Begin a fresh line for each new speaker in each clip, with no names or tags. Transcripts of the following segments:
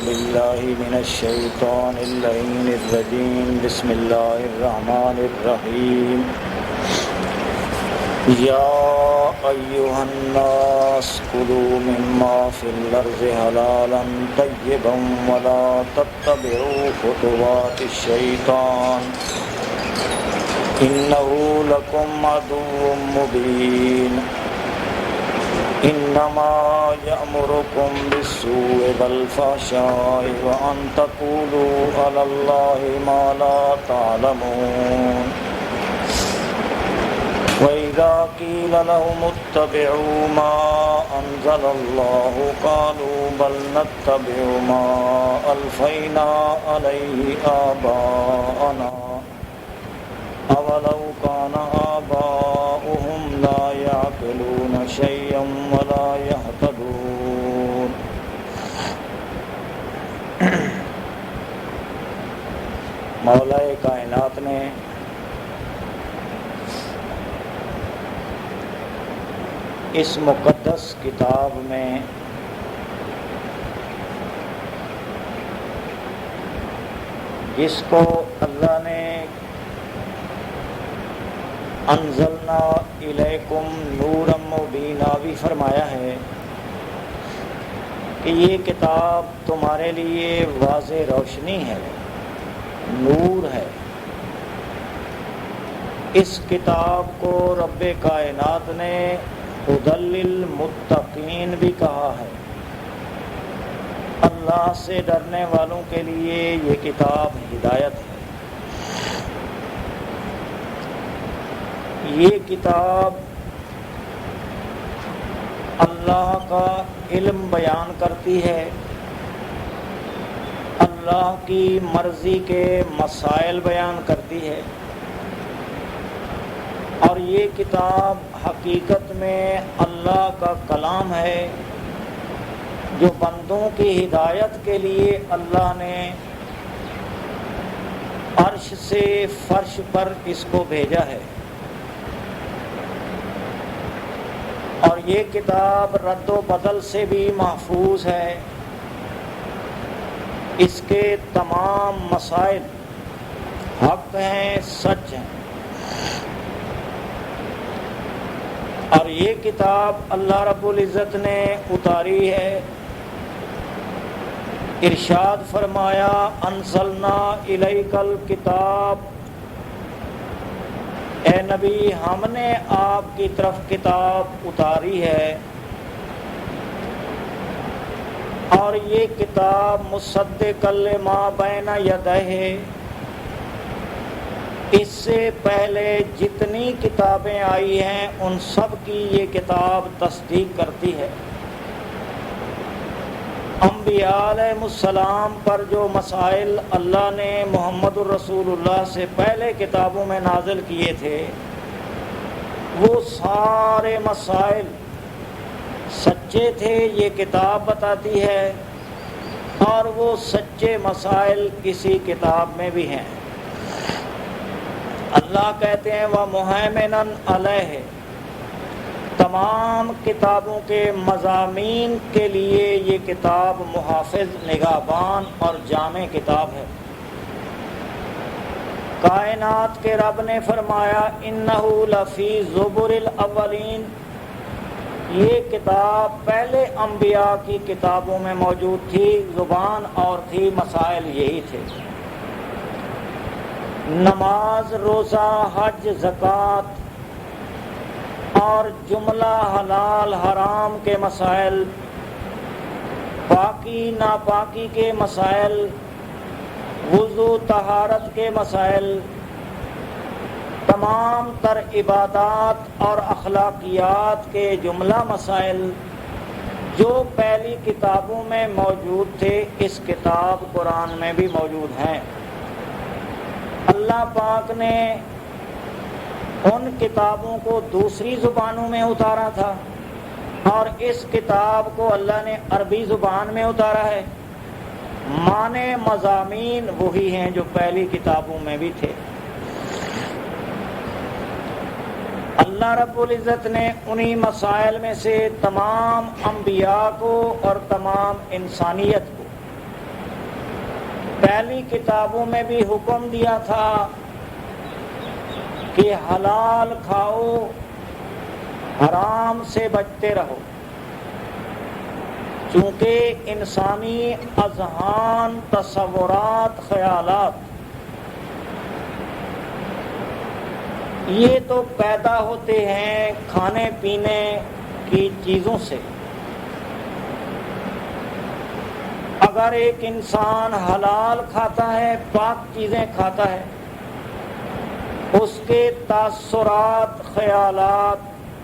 بالله من الشيطان اللعين الرجيم بسم الله الرحمن الرحيم يا أيها الناس كلوا مما في الأرض حلالا طيبا ولا تتبعوا خطوات الشيطان إنه لكم عدو مبين إنما يأمركم بالسوء والفحشاء وأن تقولوا على الله ما لا تعلمون وإذا قيل لهم اتبعوا ما أنزل الله قالوا بل نتبع ما ألفينا عليه آباءنا أولو كان آباؤهم لا يعقلون شيئا ولا يهتدون مولا کائنات نے اس مقدس کتاب میں جس کو اللہ نے انزلنا الیکم نورا مبینا بھی فرمایا ہے کہ یہ کتاب تمہارے لیے واضح روشنی ہے، نور ہے۔ اس کتاب کو رب کائنات نے ہدی للمتقین بھی کہا ہے، اللہ سے ڈرنے والوں کے لیے یہ کتاب ہدایت ہے۔ یہ کتاب اللہ کا علم بیان کرتی ہے، اللہ کی مرضی کے مسائل بیان کرتی ہے، اور یہ کتاب حقیقت میں اللہ کا کلام ہے جو بندوں کی ہدایت کے لیے اللہ نے عرش سے فرش پر اس کو بھیجا ہے۔ اور یہ کتاب رد و بدل سے بھی محفوظ ہے، اس کے تمام مسائل حق ہیں، سچ ہیں۔ اور یہ کتاب اللہ رب العزت نے اتاری ہے، ارشاد فرمایا انزلنا الیک الکتاب، اے نبی ہم نے آپ کی طرف کتاب اتاری ہے، اور یہ کتاب مصدق لما بین یدیہ، اس سے پہلے جتنی کتابیں آئی ہیں ان سب کی یہ کتاب تصدیق کرتی ہے۔ انبیاء علیہ السلام پر جو مسائل اللہ نے محمد الرسول اللہ سے پہلے کتابوں میں نازل کیے تھے، وہ سارے مسائل سچے تھے، یہ کتاب بتاتی ہے، اور وہ سچے مسائل اسی کتاب میں بھی ہیں۔ اللہ کہتے ہیں وَمُهَيْمِنًا عَلَيْهِ، تمام کتابوں کے مضامین کے لیے یہ کتاب محافظ، نگہبان اور جامع کتاب ہے۔ کائنات کے رب نے فرمایا اِنَّهُ لَفِي زُبُرِ الْأَوَّلِينَ، یہ کتاب پہلے انبیاء کی کتابوں میں موجود تھی، زبان اور تھی، مسائل یہی تھے۔ نماز، روزہ، حج، زکوٰۃ اور جملہ حلال حرام کے مسائل، پاکی ناپاکی کے مسائل، وضو طہارت کے مسائل، تمام تر عبادات اور اخلاقیات کے جملہ مسائل جو پہلی کتابوں میں موجود تھے، اس کتاب قرآن میں بھی موجود ہیں۔ اللہ پاک نے ان کتابوں کو دوسری زبانوں میں اتارا تھا، اور اس کتاب کو اللہ نے عربی زبان میں اتارا ہے۔ معنی مضامین وہی ہیں جو پہلی کتابوں میں بھی تھے۔ اللہ رب العزت نے انہی مسائل میں سے تمام انبیاء کو اور تمام انسانیت کو پہلی کتابوں میں بھی حکم دیا تھا کہ حلال کھاؤ، حرام سے بچتے رہو، چونکہ انسانی اذہان، تصورات، خیالات یہ تو پیدا ہوتے ہیں کھانے پینے کی چیزوں سے۔ اگر ایک انسان حلال کھاتا ہے، پاک چیزیں کھاتا ہے، اس کے تاثرات، خیالات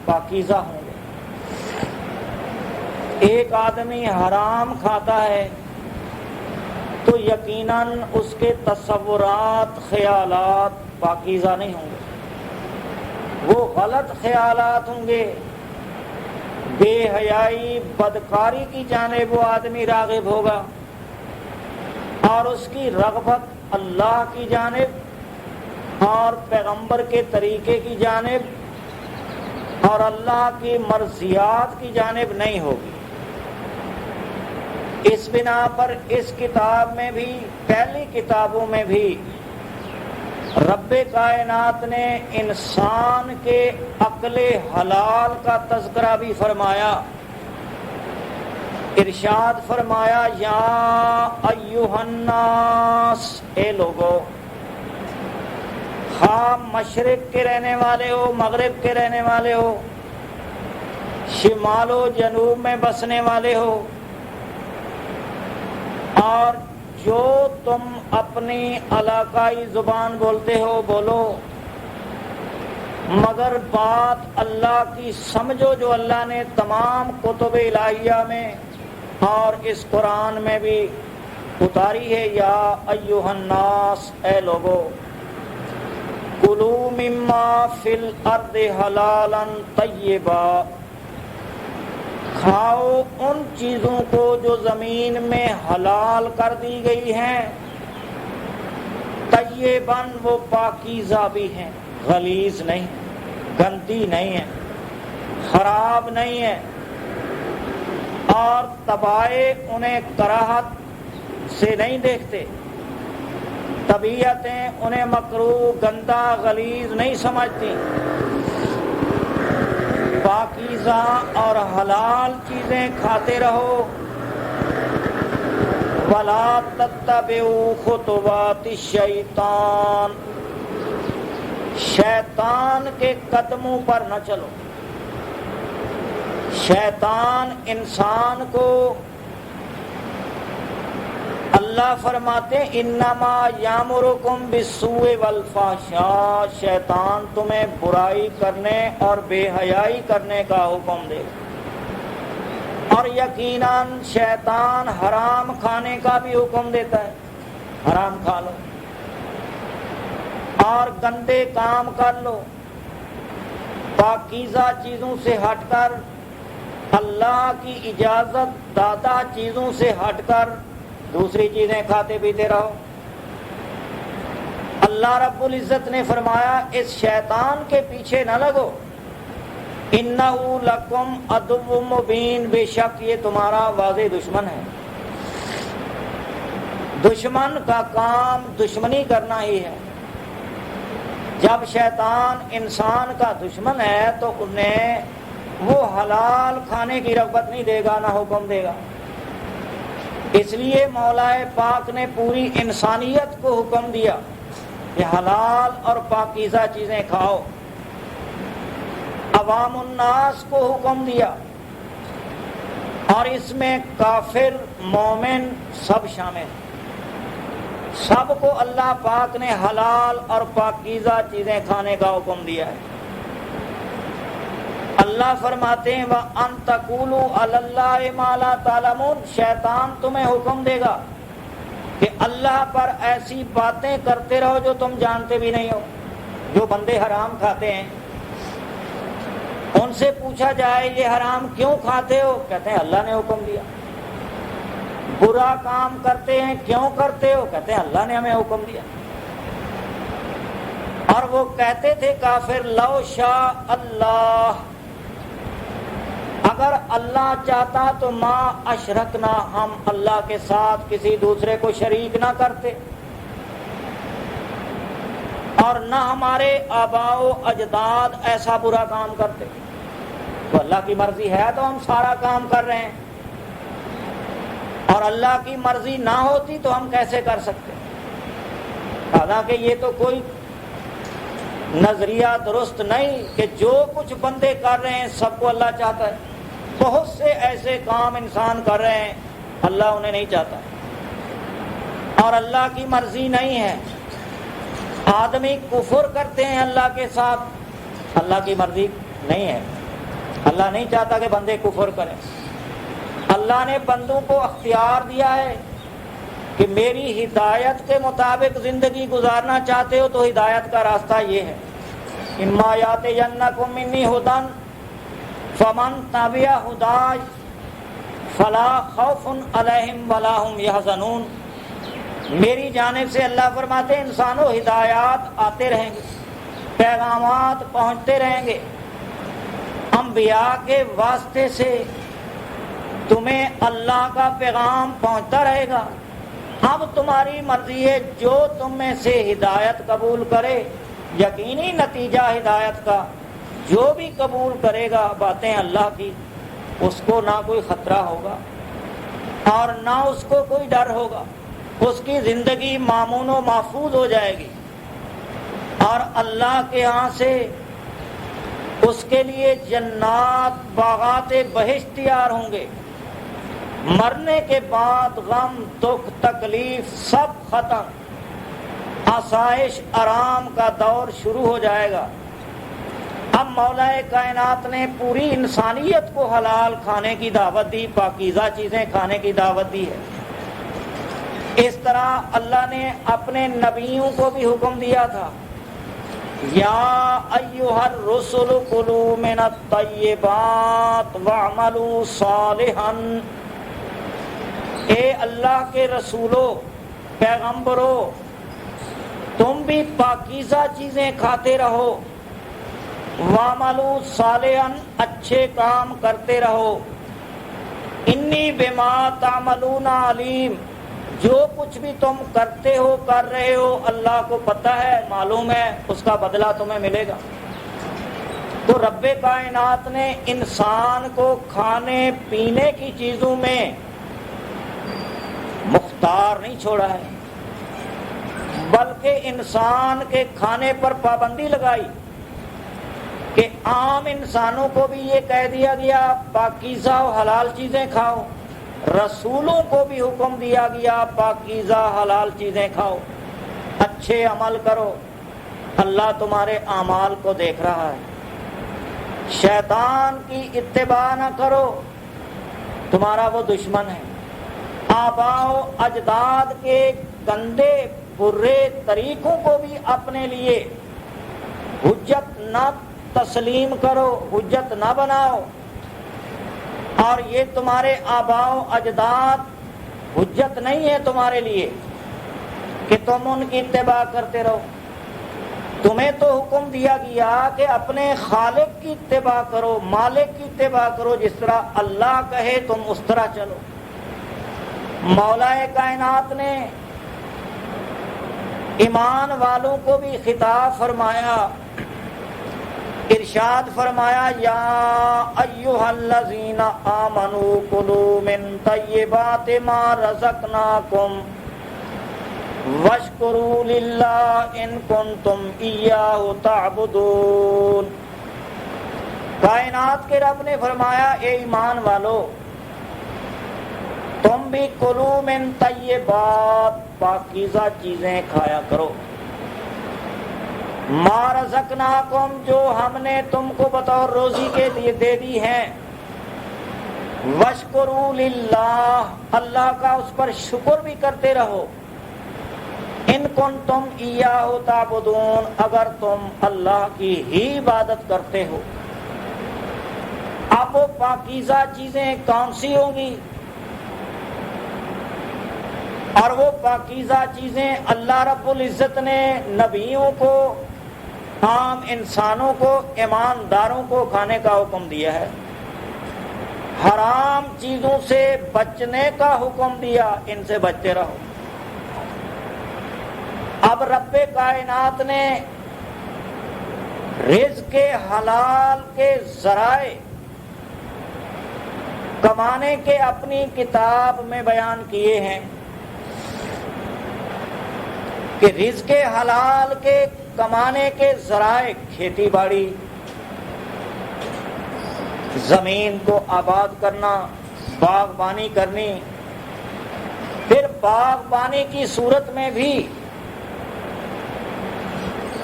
پاکیزہ ہوں گے۔ ایک آدمی حرام کھاتا ہے تو یقیناً اس کے تصورات، خیالات پاکیزہ نہیں ہوں گے، وہ غلط خیالات ہوں گے، بے حیائی، بدکاری کی جانب وہ آدمی راغب ہوگا، اور اس کی رغبت اللہ کی جانب اور پیغمبر کے طریقے کی جانب اور اللہ کی مرضیات کی جانب نہیں ہوگی۔ اس بنا پر اس کتاب میں بھی، پہلی کتابوں میں بھی رب کائنات نے انسان کے عقل حلال کا تذکرہ بھی فرمایا۔ ارشاد فرمایا، یا ایھا الناس، اے لوگو، خواہ مشرق کے رہنے والے ہو، مغرب کے رہنے والے ہو، شمال و جنوب میں بسنے والے ہو، اور جو تم اپنی علاقائی زبان بولتے ہو بولو، مگر بات اللہ کی سمجھو جو اللہ نے تمام کتب الہیہ میں اور اس قرآن میں بھی اتاری ہے۔ یا ایھا الناس، اے لوگو، کلوا مما فی الارض حلالا طیبا، کھاؤ ان چیزوں کو جو زمین میں حلال کر دی گئی ہیں، طیباً وہ پاکیزہ بھی ہیں، غلیظ نہیں، گندی نہیں ہے، خراب نہیں ہے، اور طبائع انہیں کراہت سے نہیں دیکھتے، طبیعتیں انہیں مکروہ، گندا، غلیظ نہیں سمجھتی۔ پاکیزہ اور حلال چیزیں کھاتے رہو۔ وَلَا تَتَّبِعُوا خُطُوَاتِ الشَّيْطَانِ، شیطان کے قدموں پر نہ چلو۔ شیطان انسان کو، اللہ فرماتے انما یامرکم بالسوء والفحشاء، شیطان تمہیں برائی کرنے اور بے حیائی کرنے کا حکم دے، اور یقیناً شیطان حرام کھانے کا بھی حکم دیتا ہے، حرام کھا لو اور گندے کام کر لو، پاکیزہ چیزوں سے ہٹ کر، اللہ کی اجازت دادہ چیزوں سے ہٹ کر دوسری چیزیں کھاتے پیتے رہو۔ اللہ رب العزت نے فرمایا اس شیطان کے پیچھے نہ لگو، انہ لکم عدو مبین، بے شک یہ تمہارا واضح دشمن ہے۔ دشمن کا کام دشمنی کرنا ہی ہے۔ جب شیطان انسان کا دشمن ہے تو انہیں وہ حلال کھانے کی رغبت نہیں دے گا، نہ حکم دے گا۔ اس لیے مولا پاک نے پوری انسانیت کو حکم دیا کہ حلال اور پاکیزہ چیزیں کھاؤ۔ عوام الناس کو حکم دیا، اور اس میں کافر، مومن سب شامل، سب کو اللہ پاک نے حلال اور پاکیزہ چیزیں کھانے کا حکم دیا ہے۔ اللہ فرماتے ہیں وَأَن تَقُولُوا عَلَى اللَّهِ مَا لَا تَعْلَمُونَ، شیطان تمہیں حکم دے گا کہ اللہ پر ایسی باتیں کرتے رہو جو تم جانتے بھی نہیں ہو۔ جو بندے حرام کھاتے ہیں ان سے پوچھا جائے یہ حرام کیوں کھاتے ہو، کہتے ہیں اللہ نے حکم دیا۔ برا کام کرتے ہیں کیوں کرتے ہو، کہتے ہیں اللہ نے ہمیں حکم دیا۔ اور وہ کہتے تھے کافر لو شاء اللہ، اگر اللہ چاہتا تو ما اشرکنا، ہم اللہ کے ساتھ کسی دوسرے کو شریک نہ کرتے، اور نہ ہمارے آباء و اجداد ایسا برا کام کرتے۔ تو اللہ کی مرضی ہے تو ہم سارا کام کر رہے ہیں، اور اللہ کی مرضی نہ ہوتی تو ہم کیسے کر سکتے؟ حالانکہ یہ تو کوئی نظریہ درست نہیں کہ جو کچھ بندے کر رہے ہیں سب کو اللہ چاہتا ہے۔ بہت سے ایسے کام انسان کر رہے ہیں اللہ انہیں نہیں چاہتا، اور اللہ کی مرضی نہیں ہے۔ آدمی کفر کرتے ہیں اللہ کے ساتھ، اللہ کی مرضی نہیں ہے، اللہ نہیں چاہتا کہ بندے کفر کریں۔ اللہ نے بندوں کو اختیار دیا ہے کہ میری ہدایت کے مطابق زندگی گزارنا چاہتے ہو تو ہدایت کا راستہ یہ ہے، اما یاتینکم منی ھدی فمن تبع ھدای فلا خوف علیہم ولا ھم یحزنون۔ میری جانب سے اللہ فرماتے ہیں انسانوں ہدایات آتے رہیں گے، پیغامات پہنچتے رہیں گے، انبیاء کے واسطے سے تمہیں اللہ کا پیغام پہنچتا رہے گا۔ اب تمہاری مرضی ہے، جو تم میں سے ہدایت قبول کرے، یقینی نتیجہ ہدایت کا جو بھی قبول کرے گا باتیں اللہ کی، اس کو نہ کوئی خطرہ ہوگا اور نہ اس کو کوئی ڈر ہوگا، اس کی زندگی مامون و محفوظ ہو جائے گی، اور اللہ کے ہاں سے اس کے لیے جنات باغات بہشت تیار ہوں گے۔ مرنے کے بعد غم دکھ تکلیف سب ختم، آسائش آرام کا دور شروع ہو جائے گا۔ اب مولا کائنات نے پوری انسانیت کو حلال کھانے کی دعوت دی، پاکیزہ چیزیں کھانے کی دعوت دی ہے۔ اس طرح اللہ نے اپنے نبیوں کو بھی حکم دیا تھا، یا ایھا الرسل کلوا من الطیبات واعملوا صالحا، اے اللہ کے رسولو، پیغمبرو، تم بھی پاکیزہ چیزیں کھاتے رہو، واعملوا صالحا، اچھے کام کرتے رہو، انی بما تعملون علیم، جو کچھ بھی تم کرتے ہو کر رہے ہو اللہ کو پتہ ہے، معلوم ہے، اس کا بدلہ تمہیں ملے گا۔ تو رب کائنات نے انسان کو کھانے پینے کی چیزوں میں مختار نہیں چھوڑا ہے، بلکہ انسان کے کھانے پر پابندی لگائی کہ عام انسانوں کو بھی یہ کہہ دیا گیا پاکیزہ و حلال چیزیں کھاؤ، رسولوں کو بھی حکم دیا گیا پاکیزہ حلال چیزیں کھاؤ، اچھے عمل کرو، اللہ تمہارے اعمال کو دیکھ رہا ہے، شیطان کی اتباع نہ کرو، تمہارا وہ دشمن ہے۔ آباء و اجداد کے گندے برے طریقوں کو بھی اپنے لیے حجت نہ تسلیم کرو، حجت نہ بناؤ، اور یہ تمہارے آباء و اجداد حجت نہیں ہے تمہارے لیے کہ تم ان کی اتباع کرتے رہو۔ تمہیں تو حکم دیا گیا کہ اپنے خالق کی اتباع کرو، مالک کی اتباع کرو، جس طرح اللہ کہے تم اس طرح چلو۔ مولا کائنات نے ایمان والوں کو بھی خطاب فرمایا، ارشاد فرمایا، یا ایھا الذین آمنوا کلوا من طیبات ما رزقناکم واشکروا للہ ان کنتم ایاہ تعبدون۔ کائنات کے رب نے فرمایا، اے ایمان والو، تم بھی کلو من طیبات، پاکیزہ چیزیں کھایا کرو، ما رزقناکم، جو ہم نے تم کو بطور روزی کے لیے دے دی ہیں، واشکروا للہ، اللہ کا اس پر شکر بھی کرتے رہو، ان کنتم ایاہ تعبدون، اگر تم اللہ کی ہی عبادت کرتے ہو۔ اب وہ پاکیزہ چیزیں کون سی ہوں گی؟ اور وہ پاکیزہ چیزیں اللہ رب العزت نے نبیوں کو، عام انسانوں کو، ایمانداروں کو کھانے کا حکم دیا ہے۔ حرام چیزوں سے بچنے کا حکم دیا، ان سے بچتے رہو۔ اب رب کائنات نے رزق حلال کے ذرائع کمانے کے اپنی کتاب میں بیان کیے ہیں کہ رزق حلال کے کمانے کے ذرائع کھیتی باڑی، زمین کو آباد کرنا، باغبانی کرنی، پھر باغبانی کی صورت میں بھی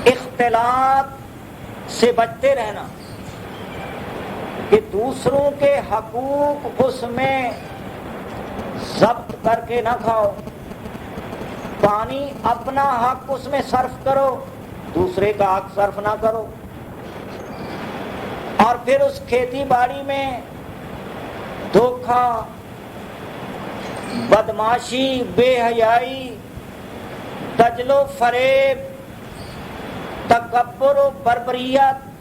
اختلاط سے بچتے رہنا کہ دوسروں کے حقوق اس میں ضبط کر کے نہ کھاؤ، پانی اپنا حق اس میں صرف کرو، دوسرے کا حق صرف نہ کرو، اور پھر اس کھیتی باڑی میں دھوکہ، بدماشی، بے حیائی، دجل و فریب، تکبر و بربریت،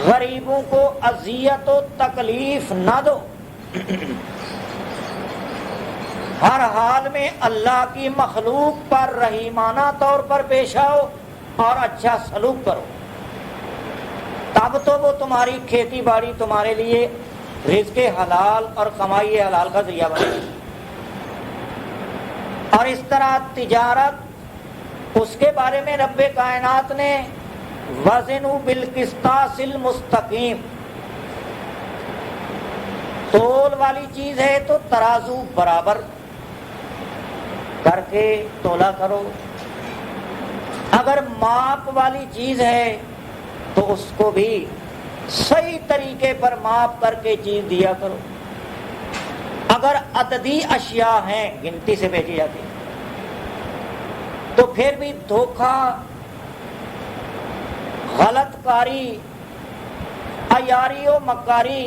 غریبوں کو اذیت و تکلیف نہ دو، ہر حال میں اللہ کی مخلوق پر رحیمانہ طور پر پیش آؤ اور اچھا سلوک کرو، تب تو وہ تمہاری کھیتی باڑی تمہارے لیے رزق حلال اور کمائی حلال کا ذریعہ بنے گی۔ اور اس طرح تجارت، اس کے بارے میں رب کائنات نے وزنوا بالقسطاس المستقیم، تول والی چیز ہے تو ترازو برابر کر کے تولا کرو، اگر ماپ والی چیز ہے تو اس کو بھی صحیح طریقے پر ماپ کر کے چیز دیا کرو، اگر عددی اشیاء ہیں گنتی سے بیچی جاتی تو پھر بھی دھوکہ، غلط کاری، عیاری و مکاری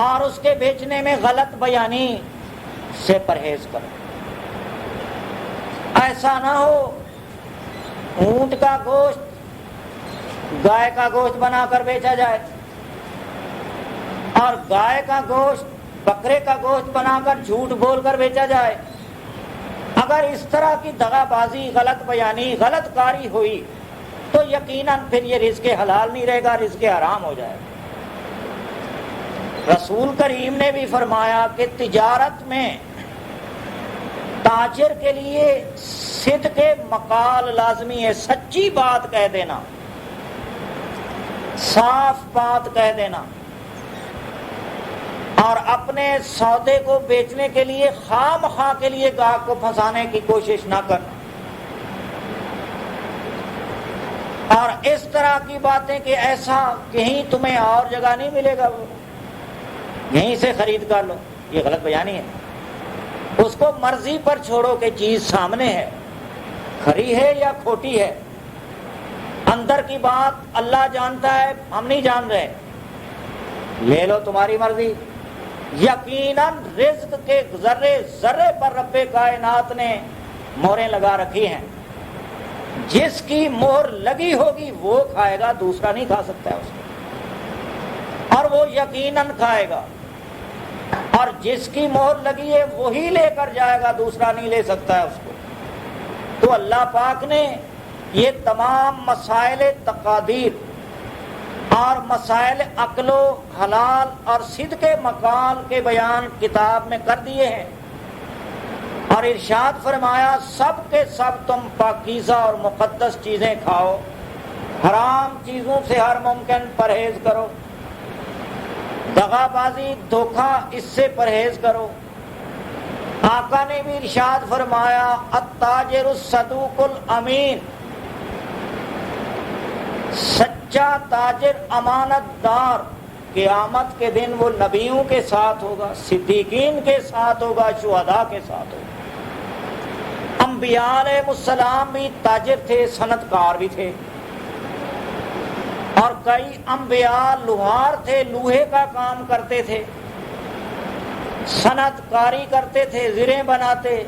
اور اس کے بیچنے میں غلط بیانی سے پرہیز کرو۔ ایسا نہ ہو اونٹ کا گوشت گائے کا گوشت بنا کر بیچا جائے اور گائے کا گوشت بکرے کا گوشت بنا کر جھوٹ بول کر بیچا جائے۔ اگر اس طرح کی دغا بازی، غلط بیانی، غلط کاری ہوئی تو یقیناً پھر یہ رزق حلال نہیں رہے گا، رزق حرام ہو جائے گا۔ رسول کریم نے بھی فرمایا کہ تجارت میں تاجر کے لیے صدق مقال لازمی ہے، سچی بات کہہ دینا، صاف بات کہہ دینا، اور اپنے سودے کو بیچنے کے لیے خواہ مخواہ کے لیے گاہک کو پھنسانے کی کوشش نہ کرنا، اور اس طرح کی باتیں کہ ایسا کہیں تمہیں اور جگہ نہیں ملے گا، یہیں سے خرید کر لو، یہ غلط بیانی ہے۔ اس کو مرضی پر چھوڑو کہ چیز سامنے ہے، کھری ہے یا کھوٹی ہے، اندر کی بات اللہ جانتا ہے، ہم نہیں جان رہے، لے لو تمہاری مرضی۔ یقیناً رزق کے ذرے ذرے پر رب کائنات نے مہریں لگا رکھی ہیں، جس کی مہر لگی ہوگی وہ کھائے گا، دوسرا نہیں کھا سکتا ہے اس کو، اور وہ یقیناً کھائے گا، اور جس کی مہر لگی ہے وہی لے کر جائے گا، دوسرا نہیں لے سکتا ہے اس کو۔ تو اللہ پاک نے یہ تمام مسائل تقادیر اور مسائل عقل و حلال اور صدق مقال کے بیان کتاب میں کر دیے ہیں، اور ارشاد فرمایا سب کے سب تم پاکیزہ اور مقدس چیزیں کھاؤ، حرام چیزوں سے ہر ممکن پرہیز کرو، دغا بازی، دھوکہ، اس سے پرہیز کرو۔ آقا نے بھی ارشاد فرمایا التاجر الصدوق الامین، سچا تاجر امانت دار قیامت کے دن وہ نبیوں کے ساتھ ہوگا، صدیقین کے ساتھ ہوگا، شہداء کے ساتھ ہوگا۔ انبیاء علیہ السلام بھی تاجر تھے، صنعت کار بھی تھے، اور کئی انبیاء لوہار تھے، لوہے کا کام کرتے تھے، صنعت کاری کرتے تھے، زریں بناتے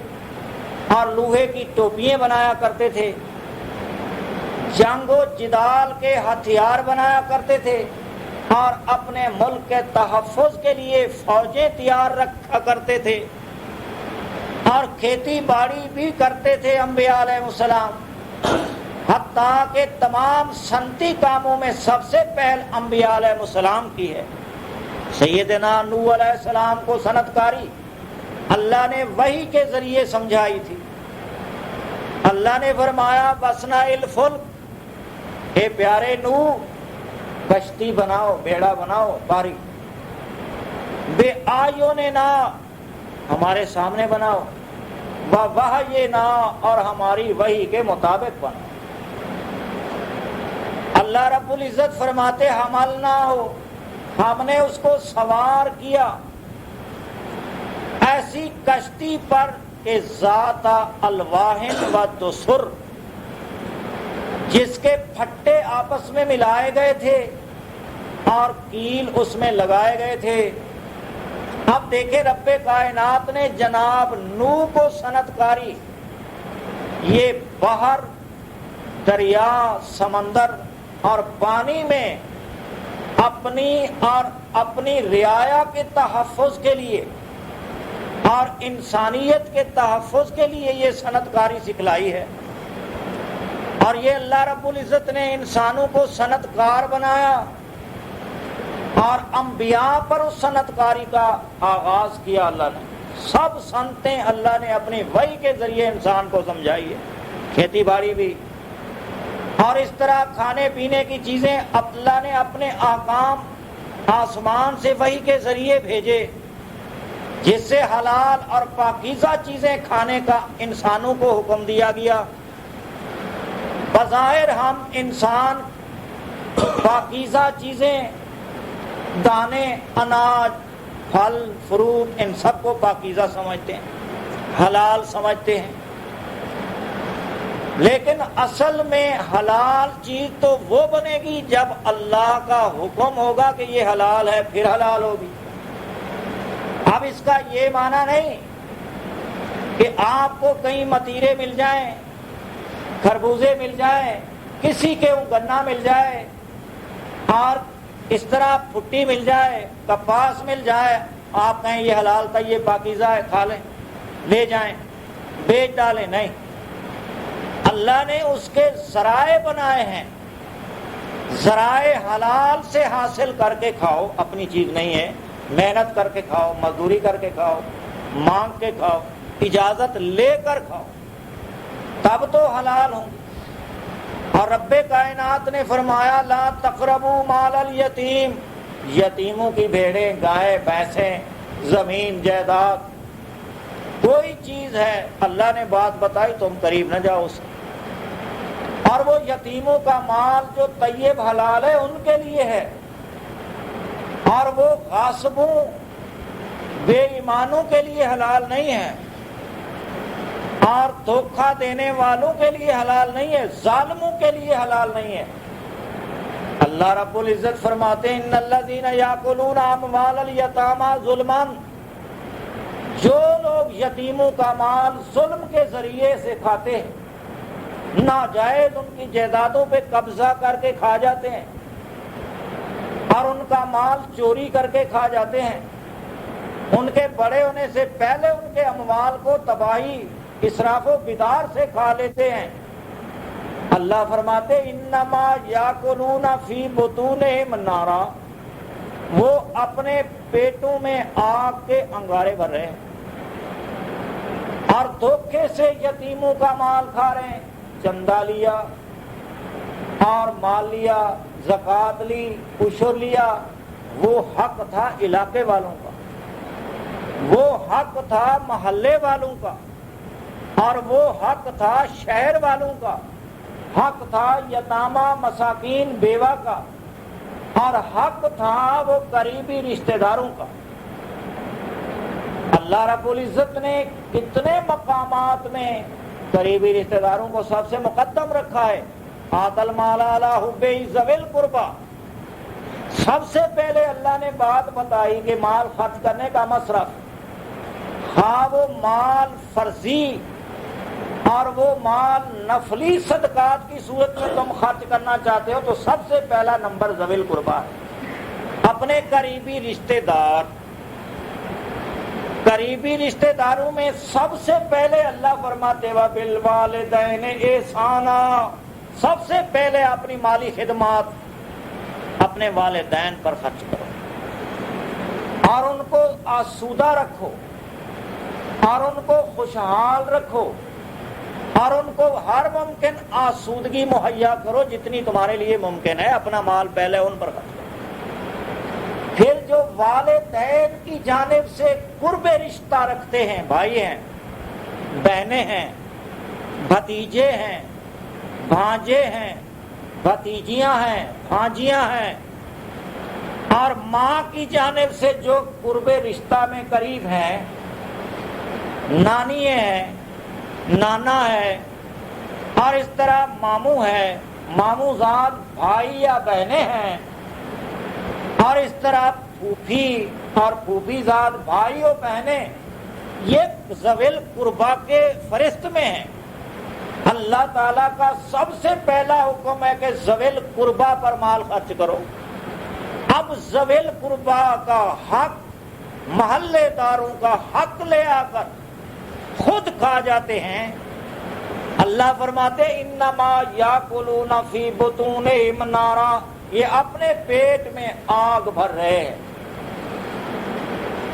اور لوہے کی ٹوپیاں بنایا کرتے تھے، جنگ و جدال کے ہتھیار بنایا کرتے تھے، اور اپنے ملک کے تحفظ کے لیے فوجیں تیار رکھا کرتے تھے اور کھیتی باڑی بھی کرتے تھے انبیاء علیہ السلام، حتیٰ کہ تمام صنعتی کاموں میں سب سے پہل انبیاء علیہ السلام کی ہے۔ سیدنا نوح علیہ السلام کو صنعت کاری اللہ نے وحی کے ذریعے سمجھائی تھی۔ اللہ نے فرمایا وَاصْنَعِ الْفُلْكَ، اے پیارے نوح کشتی بناؤ، بیڑا بناؤ باری، بِأَعْيُنِنَا ہمارے سامنے بناؤ، وَوَحْيِنَا اور ہماری وحی کے مطابق بناؤ۔ اللہ رب العزت فرماتے حملناہ، ہم نے اس کو سوار کیا ایسی کشتی پر کہ ذات الواح و دسر، جس کے پھٹے آپس میں ملائے گئے تھے اور کیل اس میں لگائے گئے تھے۔ اب دیکھیں رب کائنات نے جناب نوح کو صنعت کاری، یہ بحر، دریا، سمندر اور پانی میں اپنی رعایا کے تحفظ کے لیے اور انسانیت کے تحفظ کے لیے یہ صنعت کاری سکھلائی ہے۔ اور یہ اللہ رب العزت نے انسانوں کو صنعت کار بنایا اور انبیاء پر اس صنعت کاری کا آغاز کیا۔ اللہ نے سب صنعتیں اللہ نے اپنی وحی کے ذریعے انسان کو سمجھائی ہے، کھیتی باڑی بھی، اور اس طرح کھانے پینے کی چیزیں اللہ نے اپنے احکام آسمان سے وحی کے ذریعے بھیجے، جس سے حلال اور پاکیزہ چیزیں کھانے کا انسانوں کو حکم دیا گیا۔ بظاہر ہم انسان پاکیزہ چیزیں، دانے، اناج، پھل، فروٹ، ان سب کو پاکیزہ سمجھتے ہیں، حلال سمجھتے ہیں، لیکن اصل میں حلال چیز تو وہ بنے گی جب اللہ کا حکم ہوگا کہ یہ حلال ہے، پھر حلال ہوگی۔ اب اس کا یہ معنی نہیں کہ آپ کو کہیں متیرے مل جائیں، خربوزے مل جائیں، کسی کے گنا مل جائے اور اس طرح پھٹی مل جائے، کپاس مل جائے، آپ کہیں یہ حلال تھا، یہ پاکیزہ ہے، کھا لیں، لے جائیں، بیچ ڈالیں، نہیں۔ اللہ نے اس کے ذرائع بنائے ہیں، ذرائع حلال سے حاصل کر کے کھاؤ، اپنی چیز نہیں ہے، محنت کر کے کھاؤ، مزدوری کر کے کھاؤ، مانگ کے کھاؤ، اجازت لے کر کھاؤ، تب تو حلال ہوں۔ اور رب کائنات نے فرمایا لا تقربوا مال الیتیم، یتیموں کی بھیڑیں، گائے، بھینسیں، زمین، جائیداد، کوئی چیز ہے اللہ نے بات بتائی تم قریب نہ جاؤ اس۔ اور وہ یتیموں کا مال جو طیب حلال ہے ان کے لیے ہے، اور وہ غاصبوں، بے ایمانوں کے لیے حلال نہیں ہے، اور دھوکہ دینے والوں کے لیے حلال نہیں ہے، ظالموں کے لیے حلال نہیں ہے۔ اللہ رب العزت فرماتے ہیں ان الذین یاکلون اموال الیتامی ظلما، جو لوگ یتیموں کا مال ظلم کے ذریعے سے کھاتے ہیں، ناجائز ان کی جائیدادوں پہ قبضہ کر کے کھا جاتے ہیں اور ان کا مال چوری کر کے کھا جاتے ہیں، ان کے بڑے ہونے سے پہلے ان کے اموال کو تباہی، اسراف و بدار سے کھا لیتے ہیں۔ اللہ فرماتے انما یاکلون فی بطونہم نارا، وہ اپنے پیٹوں میں آگ کے انگارے بھر رہے ہیں اور دھوکے سے یتیموں کا مال کھا رہے ہیں۔ چندہ لیا اور مال لیا، زکوٰۃ لی، عشر لیا، وہ حق تھا علاقے والوں کا، وہ حق تھا محلے والوں کا، اور وہ حق تھا شہر والوں کا، حق تھا یتامہ، مساکین، بیوہ کا، اور حق تھا وہ قریبی رشتہ داروں کا۔ اللہ رب العزت نے کتنے مقامات میں قریبی رشتہ داروں کو سب سے مقدم رکھا ہے۔ آتَ المال علی حبہ ذوی القربیٰ، سب سے پہلے اللہ نے بات بتائی کہ مال خرچ کرنے کا مصرف، ہاں وہ مال فرضی اور وہ مال نفلی صدقات کی صورت میں تم خرچ کرنا چاہتے ہو تو سب سے پہلا نمبر ذوی القربیٰ ہے۔ اپنے قریبی رشتہ داروں میں سب سے پہلے اللہ فرماتے وَبِالْوَالِدَيْنِ إِحْسَانًا، سب سے پہلے اپنی مالی خدمات اپنے والدین پر خرچ کرو اور ان کو آسودہ رکھو اور ان کو خوشحال رکھو اور ان کو ہر ممکن آسودگی مہیا کرو جتنی تمہارے لیے ممکن ہے، اپنا مال پہلے ان پر خرچ کرو۔ پھر جو والدین کی جانب سے قرب رشتہ رکھتے ہیں، بھائی ہیں، بہنیں ہیں، بھتیجے ہیں، بھانجے ہیں، بھتیجیاں ہیں، بھانجیاں ہیں، اور ماں کی جانب سے جو قرب رشتہ میں قریب ہیں، نانی ہے، نانا ہے، اور اس طرح ماموں ہے، ماموں زاد بھائی یا بہنیں ہیں، اور اس طرح پھوپھی اور پھوپھی زاد بھائی اور بہنیں، یہ ذوی القربیٰ کے فہرست میں ہیں۔ اللہ تعالیٰ کا سب سے پہلا حکم ہے کہ ذوی القربیٰ پر مال خرچ کرو۔ اب ذوی القربیٰ کا حق محلے داروں کا حق لے آ کر خود کھا جاتے ہیں۔ اللہ فرماتے انما یاکلون فی بطونہم نارا، یہ اپنے پیٹ میں آگ بھر رہے ہیں۔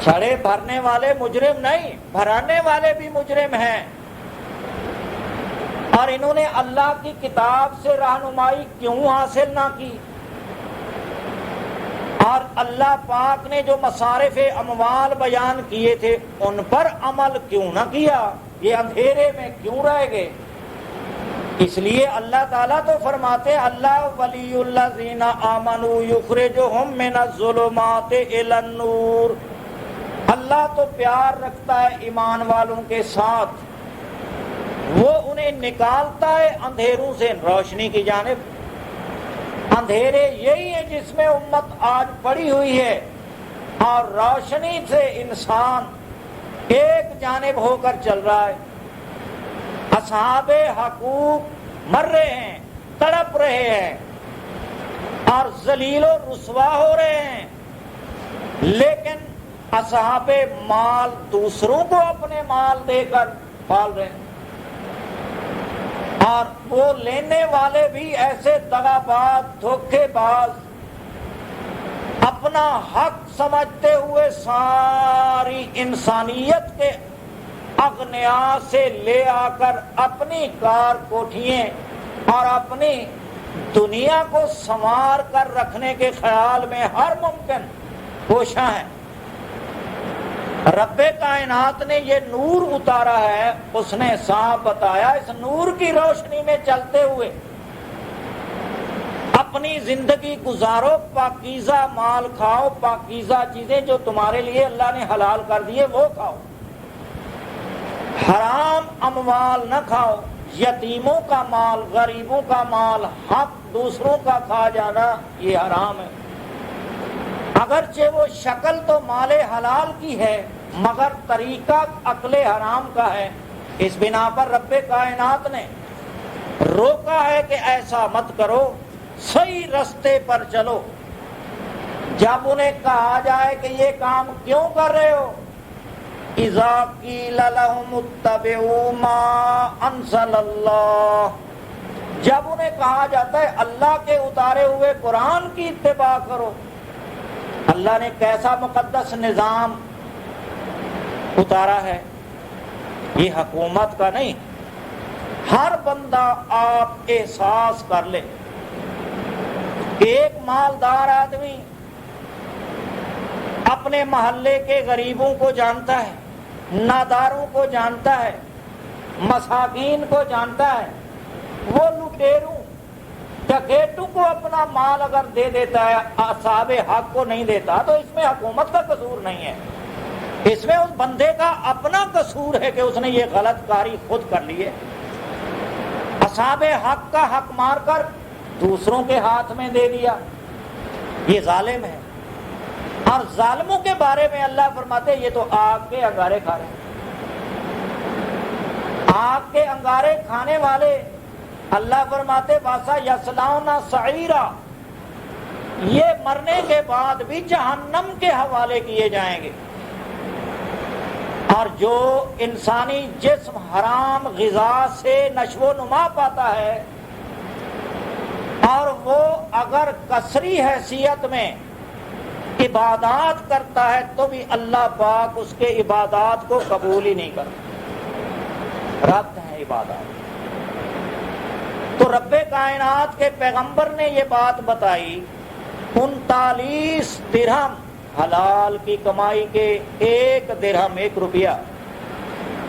چھڑے بھرنے والے مجرم نہیں، بھرانے والے بھی مجرم ہیں، اور انہوں نے اللہ کی کتاب سے رہنمائی کیوں حاصل نہ کی، اور اللہ پاک نے جو مصارف اموال بیان کیے تھے ان پر عمل کیوں نہ کیا، یہ اندھیرے میں کیوں رہ گئے۔ اس لیے اللہ تعالیٰ تو فرماتے اللہ ولی الذین آمنوا یخرجہم من الظلمات الی النور، اللہ تو پیار رکھتا ہے ایمان والوں کے ساتھ، وہ انہیں نکالتا ہے اندھیروں سے روشنی کی جانب۔ اندھیرے یہی ہے جس میں امت آج پڑی ہوئی ہے، اور روشنی سے انسان ایک جانب ہو کر چل رہا ہے۔ اصحاب حقوق مر رہے ہیں، تڑپ رہے ہیں اور ذلیل و رسوا ہو رہے ہیں، لیکن اصحاب مال دوسروں کو اپنے مال دے کر پال رہے ہیں، اور وہ لینے والے بھی ایسے دغاباز دھوکے باز اپنا حق سمجھتے ہوئے ساری انسانیت کے اغنیا سے لے آ کر اپنی کار کوٹھییں اور اپنی دنیا کو سنوار کر رکھنے کے خیال میں ہر ممکن کوشاں ہیں۔ رب کائنات نے یہ نور اتارا ہے، اس نے صاف بتایا اس نور کی روشنی میں چلتے ہوئے اپنی زندگی گزارو، پاکیزہ مال کھاؤ، پاکیزہ چیزیں جو تمہارے لیے اللہ نے حلال کر دیے وہ کھاؤ، حرام اموال نہ کھاؤ، یتیموں کا مال، غریبوں کا مال، حق دوسروں کا کھا جانا یہ حرام ہے۔ اگرچہ وہ شکل تو مال حلال کی ہے مگر طریقہ عقل حرام کا ہے، اس بنا پر رب کائنات نے روکا ہے کہ ایسا مت کرو، صحیح رستے پر چلو۔ جب انہیں کہا جائے کہ یہ کام کیوں کر رہے ہو، اذا قیل لهم اتبعوا ما انزل اللہ، جب انہیں کہا جاتا ہے اللہ کے اتارے ہوئے قرآن کی اتباع کرو، اللہ نے کیسا مقدس نظام اتارا ہے، یہ حکومت کا نہیں، ہر بندہ آپ احساس کر لے۔ ایک مالدار آدمی اپنے محلے کے غریبوں کو جانتا ہے، ناداروں کو جانتا ہے، مساکین کو جانتا ہے، وہ لٹیروں ڈکیتوں کو اپنا مال اگر دے دیتا ہے، اصحاب حق کو نہیں دیتا، تو اس میں حکومت کا قصور نہیں ہے، اس میں اس بندے کا اپنا قصور ہے کہ اس نے یہ غلط کاری خود کر لی ہے۔ اصحاب حق کا حق مار کر دوسروں کے ہاتھ میں دے دیا، یہ ظالم ہے۔ اور ظالموں کے بارے میں اللہ فرماتے یہ تو آگ کے انگارے کھا رہے ہیں۔ آگ کے انگارے کھانے والے اللہ فرماتے واسا یصلون سعیرا، یہ مرنے کے بعد بھی جہنم کے حوالے کیے جائیں گے۔ اور جو انسانی جسم حرام غذا سے نشو و نما پاتا ہے اور وہ اگر کثری حیثیت میں عبادات کرتا ہے تو بھی اللہ پاک اس کے عبادات کو قبول ہی نہیں کرتا، رد ہے عبادات۔ تو رب کائنات کے پیغمبر نے یہ بات بتائی، 39 درہم حلال کی کمائی کے 1 درہم 1 روپیہ،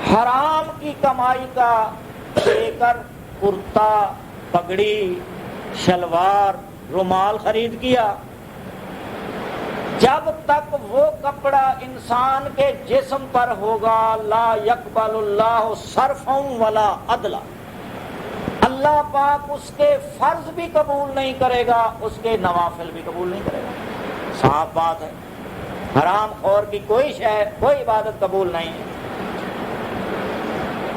حرام کی کمائی کا لے کر کرتا، پگڑی، شلوار، رومال خرید کیا۔ جب تک وہ کپڑا انسان کے جسم پر ہوگا، لا یقبل اللہ صرفا ولا عدلا، اللہ پاک اس کے فرض بھی قبول نہیں کرے گا، اس کے نوافل بھی قبول نہیں کرے گا۔ صاف بات ہے، حرام خور کی کوئی شے، کوئی عبادت قبول نہیں ہے۔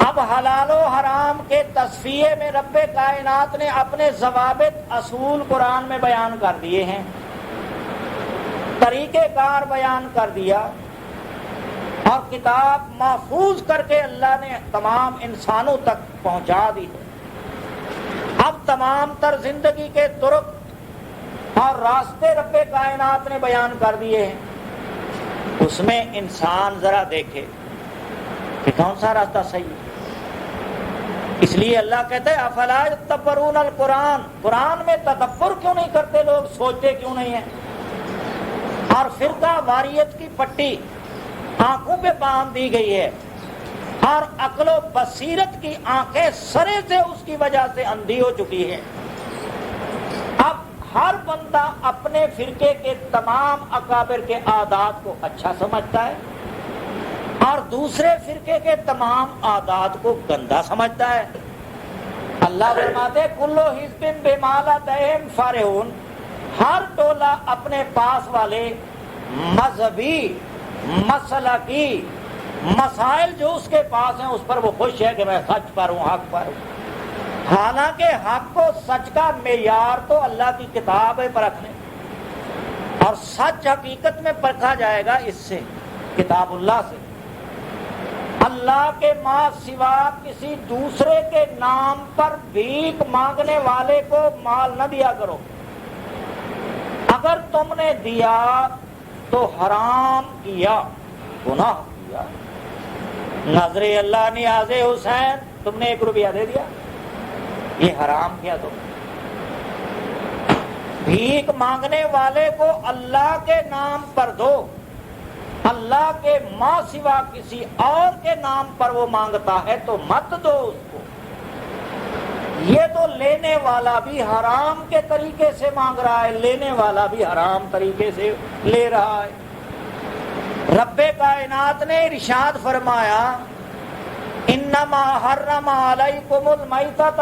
اب حلال و حرام کے تصفیے میں رب کائنات نے اپنے ضوابط، اصول قرآن میں بیان کر دیے ہیں، طریقہ کار بیان کر دیا، اور کتاب محفوظ کر کے اللہ نے تمام انسانوں تک پہنچا دی ہے۔ اب تمام تر زندگی کے طرق اور راستے رب کائنات نے بیان کر دیے ہیں، اس میں انسان ذرا دیکھے کہ کون سا راستہ صحیح ہے۔ اس لیے اللہ کہتے ہیں افلا یتدبرون القرآن، قرآن میں تدبر کیوں نہیں کرتے لوگ، سوچتے کیوں نہیں ہیں؟ اور فرقہ واریت کی پٹی آنکھوں پہ باندھ دی گئی ہے، اور عقل و بصیرت کی آنکھیں سرے سے اس کی وجہ سے اندھی ہو چکی ہیں۔ اب ہر بندہ اپنے فرقے کے تمام اکابر کے عادات کو اچھا سمجھتا ہے اور دوسرے فرقے کے تمام عادات کو گندا سمجھتا ہے۔ اللہ فرماتے کلو حزب بما لدیہم فرحون، ہر ٹولہ اپنے پاس والے مذہبی مسلکی مسائل جو اس کے پاس ہیں اس پر وہ خوش ہے کہ میں سچ پر ہوں، حق پر ہوں۔ حالانکہ حق و سچ کا معیار تو اللہ کی کتاب ہے پرکھنے، اور سچ حقیقت میں پرکھا جائے گا اس سے، کتاب اللہ سے۔ اللہ کے ماں سوا کسی دوسرے کے نام پر بھیک مانگنے والے کو مال نہ دیا کرو، اگر تم نے دیا تو حرام کیا، گناہ کیا۔ نظر اللہ نیاز حسین، تم نے 1 روپیہ دے دیا، یہ حرام کیا تم نے۔ بھیک مانگنے والے کو اللہ کے نام پر دو، اللہ کے ماں سوا کسی اور کے نام پر وہ مانگتا ہے تو مت دو اس کو۔ یہ تو لینے والا بھی حرام کے طریقے سے مانگ رہا ہے، لینے والا بھی حرام طریقے سے لے رہا ہے۔ رب کائنات نے ارشاد فرمایا انما حرم علیکم المیتۃ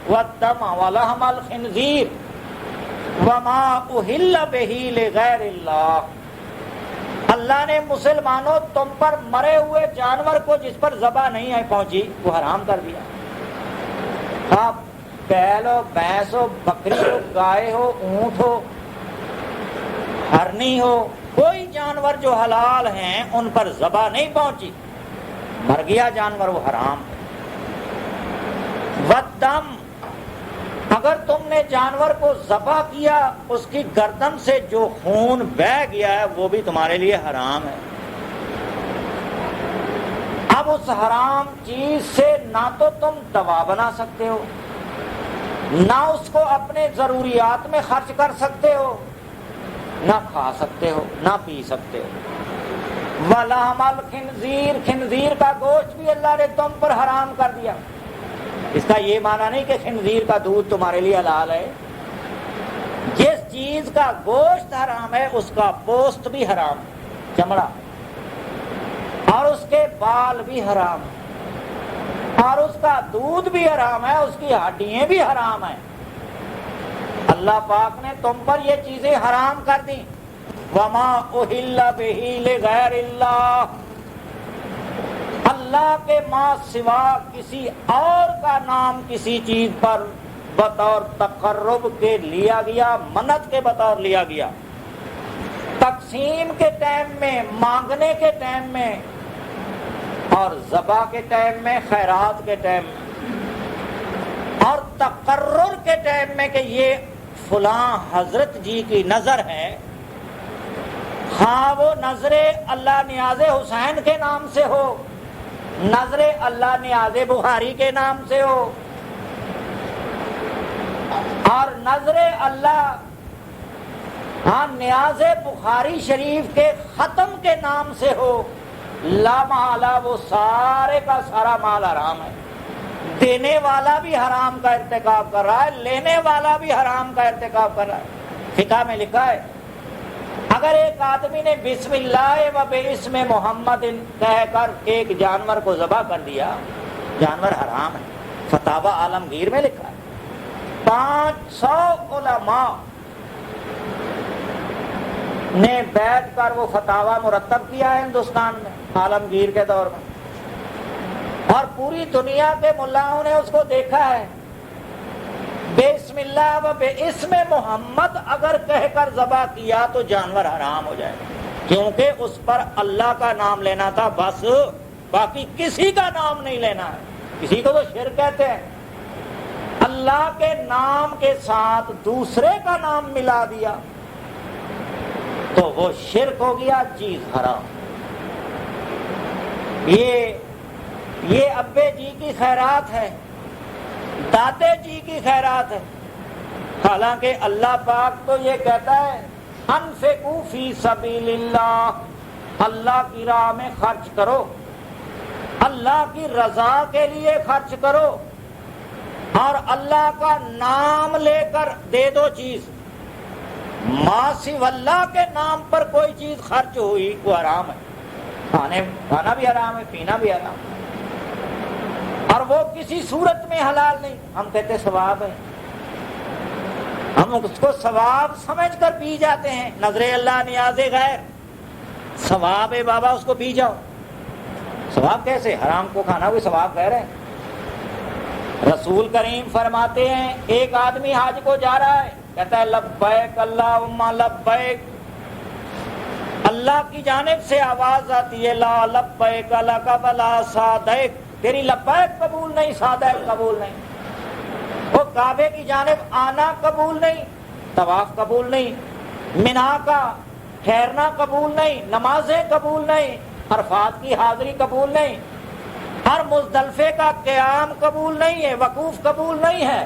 والدم ولحم الخنزیر وما اہل بہ لغیر اللہ، اللہ نے مسلمانوں تم پر مرے ہوئے جانور کو جس پر ذبح نہیں ہے پہنچی وہ حرام کر دیا۔ آپ بیل ہو، بھینس ہو، بکری ہو، گائے ہو، اونٹ ہو، ہرنی ہو، کوئی جانور جو حلال ہیں ان پر ذبح نہیں پہنچی، مر گیا جانور، وہ حرام ہے۔ والدم، اگر تم نے جانور کو ذبح کیا اس کی گردن سے جو خون بہہ گیا ہے وہ بھی تمہارے لیے حرام ہے۔ اب اس حرام چیز سے نہ تو تم دوا بنا سکتے ہو، نہ اس کو اپنے ضروریات میں خرچ کر سکتے ہو، نہ کھا سکتے ہو، نہ پی سکتے ہو۔ وَلَحْمَ الْخِنْزِيرِ، خنزیر کا گوشت بھی اللہ نے تم پر حرام کر دیا۔ اس کا یہ معنی نہیں کہ خنزیر کا دودھ تمہارے لیے حلال ہے، جس چیز کا گوشت حرام ہے اس کا پوست بھی حرام ہے، چمڑا، اور اس کے بال بھی حرام ہے، اور اس کا دودھ بھی حرام ہے، اس کی ہڈیاں بھی حرام ہیں۔ اللہ پاک نے تم پر یہ چیزیں حرام کر دیں۔ وما اہل بہ لغیر اللہ، اللہ کے ماں سوا کسی اور کا نام کسی چیز پر بطور تقرب کے لیا گیا، منت کے بطور لیا گیا، تقسیم کے ٹائم میں، مانگنے کے ٹائم میں، اور ذبح کے ٹائم میں، خیرات کے ٹائم میں، اور تقرر کے ٹائم میں کہ یہ فلاں حضرت جی کی نظر ہے، ہاں وہ نظر اللہ نیاز حسین کے نام سے ہو، نظر اللہ نیاز بخاری کے نام سے ہو، اور نظر اللہ ہاں نیاز بخاری شریف کے ختم کے نام سے ہو، لا محالہ وہ سارے کا سارا مال حرام ہے۔ دینے والا بھی حرام کا ارتکاب کر رہا ہے، لینے والا بھی حرام کا ارتکاب کر رہا ہے۔ فقہ میں لکھا ہے اگر ایک آدمی نے بسم اللہ و باسم محمد کہہ کر ایک جانور کو ذبح کر دیا، جانور حرام ہے۔ فتاوی عالمگیر میں لکھا ہے 500 علماء نے بیٹھ کر وہ فتاوی مرتب کیا ہے ہندوستان میں عالمگیر کے دور میں، اور پوری دنیا کے ملاؤں نے اس کو دیکھا ہے۔ بسم اللہ و باسم محمد اگر کہہ کر ذبح کیا تو جانور حرام ہو جائے، کیونکہ اس پر اللہ کا نام لینا تھا بس، باقی کسی کا نام نہیں لینا ہے۔ کسی کو تو شرک کہتے ہیں، اللہ کے نام کے ساتھ دوسرے کا نام ملا دیا تو وہ شرک ہو گیا، چیز حرام۔ یہ ابے جی کی خیرات ہے، دادے جی کی خیرات ہے، حالانکہ اللہ پاک تو یہ کہتا ہے انفقوا فی سبیل اللہ، اللہ کی راہ میں خرچ کرو، اللہ کی رضا کے لیے خرچ کرو، اور اللہ کا نام لے کر دے دو چیز۔ ما سوی اللہ کے نام پر کوئی چیز خرچ ہوئی وہ حرام ہے، کھانا بھی حرام ہے، پینا بھی حرام ہے، اور وہ کسی صورت میں حلال نہیں۔ ہم کہتے ثواب ہے، ہم اس کو ثواب سمجھ کر پی جاتے ہیں، نظر اللہ نیاز غیر، ثواب ہے بابا اس کو پی جاؤ۔ ثواب کیسے؟ حرام کو کھانا کوئی ثواب کہہ رہے ہیں؟ رسول کریم فرماتے ہیں ایک آدمی حج کو جا رہا ہے، کہتا ہے لبیک اللہم لبیک، اللہ کی جانب سے آواز آتی ہے لا لبیک لک ولا سعدیک، تیری لبیک قبول نہیں، سعدیک قبول نہیں۔ وہ کعبے کی جانب آنا قبول نہیں، طواف قبول نہیں، منا کا ٹھہرنا قبول نہیں، نمازیں قبول نہیں، عرفات کی حاضری قبول نہیں، اور مزدلفے کا قیام قبول نہیں ہے، وقوف قبول نہیں ہے۔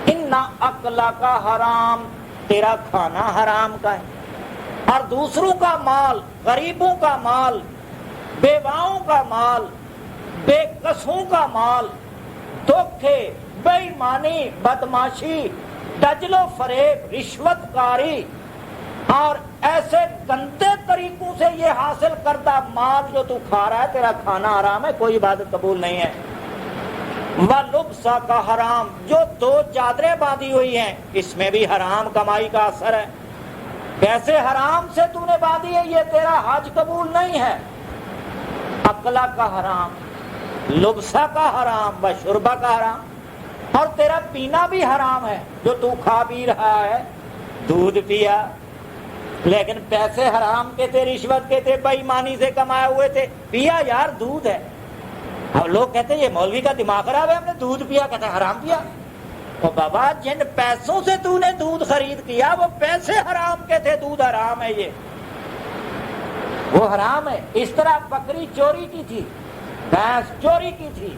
ان اکلا کا حرام، تیرا کھانا حرام کا ہے، اور دوسروں کا مال، غریبوں کا مال، بیواؤں کا مال، بے کسوں کا مال، دھوکے، بے ایمانی، بدماشی، دجل و فریب، رشوت کاری اور ایسے گندے طریقوں سے یہ حاصل کردہ مال جو تو کھا رہا ہے، تیرا کھانا حرام ہے، کوئی عبادت قبول نہیں ہے۔ وَلُبْسَ کا حرام، جو 2 چادریں باندھی ہوئی ہیں اس میں بھی حرام کمائی کا اثر ہے، کیسے حرام سے تو نے باندھی ہے، یہ تیرا حج قبول نہیں ہے۔ اکلا کا حرام، لبسہ کا حرام، وشربہ کا حرام، اور تیرا پینا بھی حرام ہے، جو تو کھا پی رہا ہے، دودھ پیا لیکن پیسے حرام کے تھے، رشوت کے تھے، بے ایمانی سے کمائے ہوئے تھے، پیا یار دودھ ہے۔ اب لوگ کہتے ہیں یہ مولوی کا دماغ خراب ہے، ہم نے دودھ پیا، کہتے ہیں حرام پیا۔ تو بابا جن پیسوں سے تو نے دودھ خرید کیا وہ پیسے حرام کے تھے، دودھ حرام ہے، یہ وہ حرام ہے۔ اس طرح بکری چوری کی تھی، بھینس چوری کی تھی،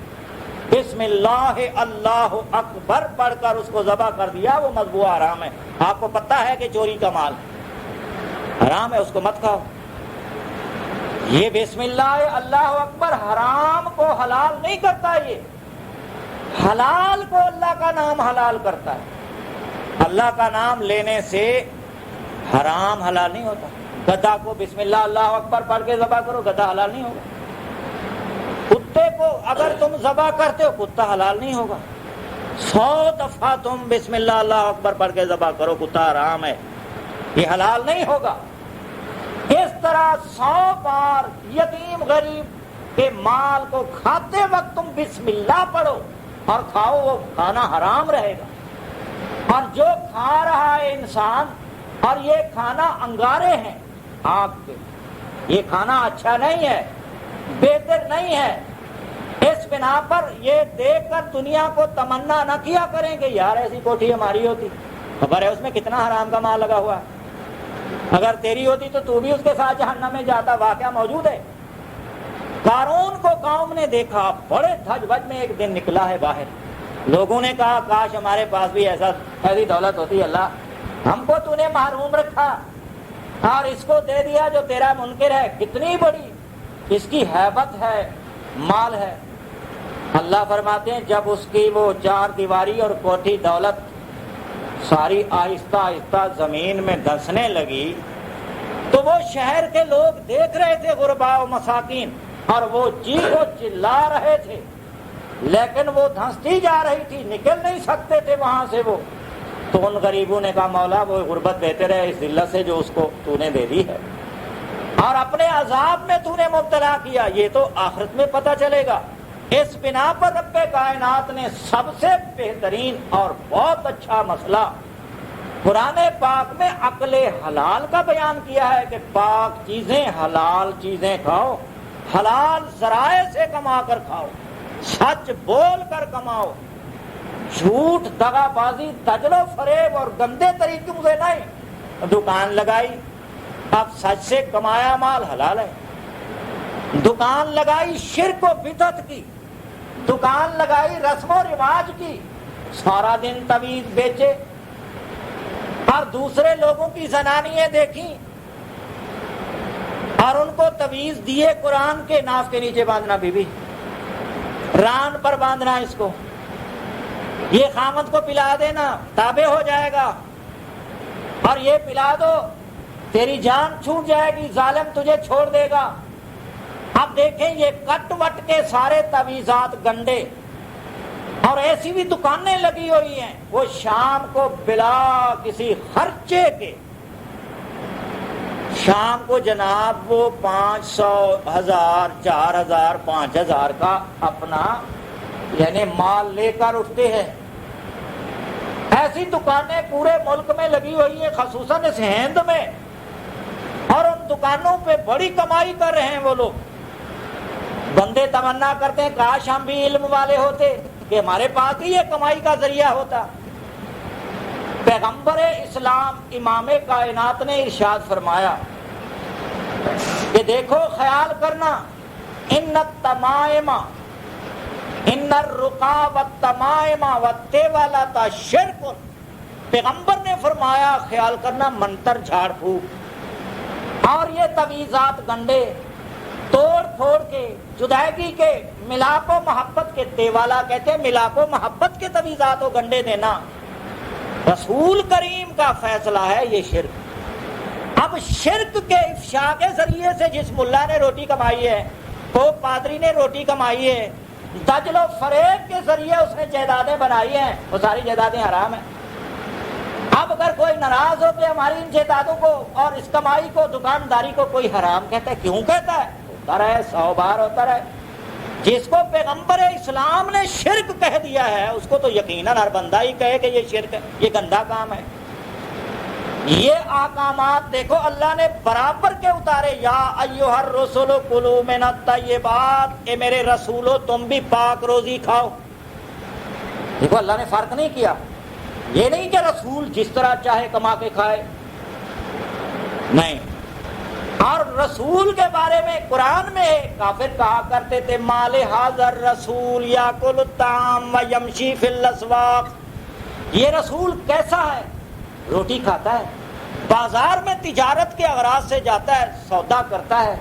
بسم اللہ اللہ اکبر پڑھ کر اس کو ذبح کر دیا، وہ مذبوح حرام ہے۔ آپ کو پتہ ہے کہ چوری کا مال حرام ہے، اس کو مت کھاؤ۔ یہ بسم اللہ اللہ اکبر حرام کو حلال نہیں کرتا، یہ حلال کو اللہ کا نام حلال کرتا ہے۔ اللہ کا نام لینے سے حرام حلال نہیں ہوتا۔ گدھا کو بسم اللہ اللہ اکبر پڑھ کے ذبح کرو، گدھا حلال نہیں ہوگا۔ کتے کو اگر تم ذبح کرتے ہو، کتا حلال نہیں ہوگا۔ 100 دفعہ تم بسم اللہ اللہ اکبر پڑھ کے ذبح کرو، کتا حرام ہے، یہ حلال نہیں ہوگا۔ اس طرح 100 بار یتیم غریب کے مال کو کھاتے وقت تم بسم اللہ پڑھو اور کھاؤ، وہ کھانا حرام رہے گا۔ اور جو کھا رہا ہے انسان، اور یہ کھانا انگارے ہیں آگ کے، یہ کھانا اچھا نہیں ہے، بہتر نہیں ہے، اس بنا پر یہ دیکھ کر دنیا کو تمنا نہ کیا کریں کہ یار ایسی کوٹھی ہماری ہوتی، خبر ہے اس میں کتنا حرام کا مال لگا ہوا ہے، اگر تیری ہوتی تو بھی اس کے ساتھ جہنم میں جاتا، واقعہ موجود ہے۔ قارون کو قوم نے دیکھا، بڑے دھج بج میں ایک دن نکلا ہے باہر، لوگوں نے کہا کاش ہمارے پاس بھی ایسی دولت ہوتی، اللہ ہم کو تو نے محروم رکھا اور اس کو دے دیا جو تیرا منکر ہے، کتنی بڑی اس کی ہیبت ہے، مال ہے۔ اللہ فرماتے ہیں جب اس کی وہ چار دیواری اور کوٹھی دولت ساری آہستہ آہستہ زمین میں دھنسنے لگی تو وہ شہر کے لوگ دیکھ رہے تھے، غرباء و مساکین، اور وہ چیخ و چلا رہے تھے، لیکن وہ دھنستی جا رہی تھی، نکل نہیں سکتے تھے وہاں سے وہ۔ تو ان غریبوں نے کہا مولا وہ غربت بہتر ہے اس ذلت سے جو اس کو تو نے دے دی ہے، اور اپنے عذاب میں تو نے مبتلا کیا، یہ تو آخرت میں پتہ چلے گا۔ اس بنا پر رب کائنات نے سب سے بہترین اور بہت اچھا مسئلہ قرآن پاک میں عقل حلال کا بیان کیا ہے کہ پاک چیزیں، حلال چیزیں کھاؤ، حلال ذرائع سے کما کر کھاؤ، سچ بول کر کماؤ، جھوٹ، دغا بازی، دجل و فریب اور گندے طریقوں سے نہیں۔ دکان لگائی، اب سچ سے کمایا مال حلال ہے، دکان لگائی شرک و بدعت کی، دکان لگائی رسم و رواج کی، سارا دن طویز بیچے اور دوسرے لوگوں کی زنانیاں دیکھیں اور ان کو طویز دیے، قرآن کے ناف کے نیچے باندھنا، بی بی ران پر باندھنا، اس کو یہ خامد کو پلا دینا تابع ہو جائے گا، اور یہ پلا دو تیری جان چھوٹ جائے گی، ظالم تجھے چھوڑ دے گا۔ اب دیکھیں یہ کٹ وٹ کے سارے تعویذات گنڈے، اور ایسی بھی دکانیں لگی ہوئی ہیں، وہ شام کو بلا کسی خرچے کے، شام کو جناب وہ 500، 1000، 4000، 5000 کا اپنا یعنی مال لے کر اٹھتے ہیں۔ ایسی دکانیں پورے ملک میں لگی ہوئی ہیں، خصوصاً اس ہند میں، اور ان دکانوں پہ بڑی کمائی کر رہے ہیں وہ لوگ۔ بندے تمنا کرتے ہیں کاش ہم بھی علم والے ہوتے کہ ہمارے پاس ہی یہ کمائی کا ذریعہ ہوتا۔ پیغمبر اسلام امام کائنات نے ارشاد فرمایا کہ دیکھو خیال کرنا، ان التمائم، ان الرقا والتمائم والتولۃ شرک۔ پیغمبر نے فرمایا خیال کرنا، منتر، جھاڑ پھونک اور یہ تعویذات گنڈے، توڑ پھوڑ کے، جدائیگی کے، ملاپ و محبت کے، تیوالا کہتے ہیں ملاپ و محبت کے تعویذات و گنڈے دینا، رسول کریم کا فیصلہ ہے یہ شرک۔ اب شرک کے افشاء کے ذریعے سے جس ملا نے روٹی کمائی ہے، وہ پادری نے روٹی کمائی ہے، دجل و فریب کے ذریعے اس نے جائیدادیں بنائی ہیں، وہ ساری جائیدادیں حرام ہیں۔ اب اگر کوئی ناراض ہو کہ ہماری ان جائیدادوں کو اور اس کمائی کو، دکانداری کو کوئی حرام کہتا ہے، کیوں کہتا ہے؟ ہوتا رہے، 100 بار ہوتا رہے۔ جس کو پیغمبر اسلام نے شرک کہہ دیا ہے اس کو تو یقیناً ہر بندہ ہی کہے کہ یہ شرک ہے، یہ گندا کام ہے۔ یہ احکامات دیکھو اللہ نے برابر کے اتارے، یا ایھا الرسل کلوا من الطیبات، اے میرے رسولو تم بھی پاک روزی کھاؤ۔ دیکھو اللہ نے فرق نہیں کیا، یہ نہیں کہ رسول جس طرح چاہے کما کے کھائے، نہیں۔ اور رسول کے بارے میں قرآن میں کافر کہا کرتے تھے مال ھذا الرسول یاکل الطعام ویمشی فی الاسواق، یہ رسول کیسا ہے؟ روٹی کھاتا ہے، بازار میں تجارت کے اغراض سے جاتا ہے، سودا کرتا ہے،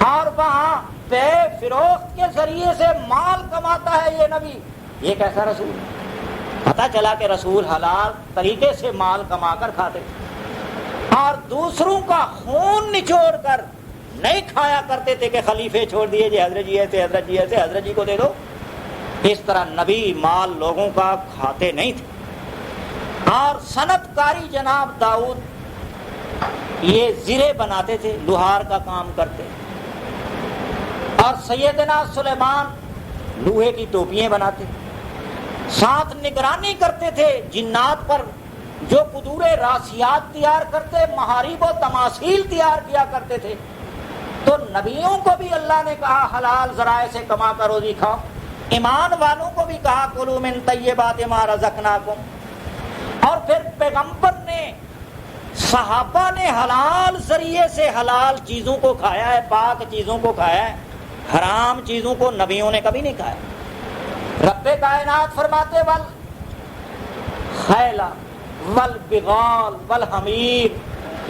اور وہاں بے فروخت کے ذریعے سے مال کماتا ہے۔ یہ نبی، یہ کیسا رسول؟ پتہ چلا کہ رسول حلال طریقے سے مال کما کر کھاتے، اور دوسروں کا خون نچوڑ کر نہیں کھایا کرتے تھے کہ خلیفے چھوڑ دیے جی، حضرت جی ایسے، حضرت جی ایسے، حضرت جی کو دے دو۔ اس طرح نبی مال لوگوں کا کھاتے نہیں تھے۔ اور صنعت کاری جناب داؤد یہ زرے بناتے تھے، لوہار کا کام کرتے، اور سیدنا سلیمان لوہے کی ٹوپیاں بناتے، ساتھ نگرانی کرتے تھے جنات پر جو قدور راسیات تیار کرتے، محارب و تماثیل تیار کیا کرتے تھے. تو نبیوں کو بھی اللہ نے کہا حلال ذرائع سے کما کر روزی کھاؤ، ایمان والوں کو بھی کہا کلوا من طیبات ما رزقناکم. اور پھر پیغمبر نے، صحابہ نے حلال ذریعے سے حلال چیزوں کو کھایا ہے، پاک چیزوں کو کھایا ہے، حرام چیزوں کو نبیوں نے کبھی نہیں کھایا. رب کائنات فرماتے والخیل والبغال والحمیر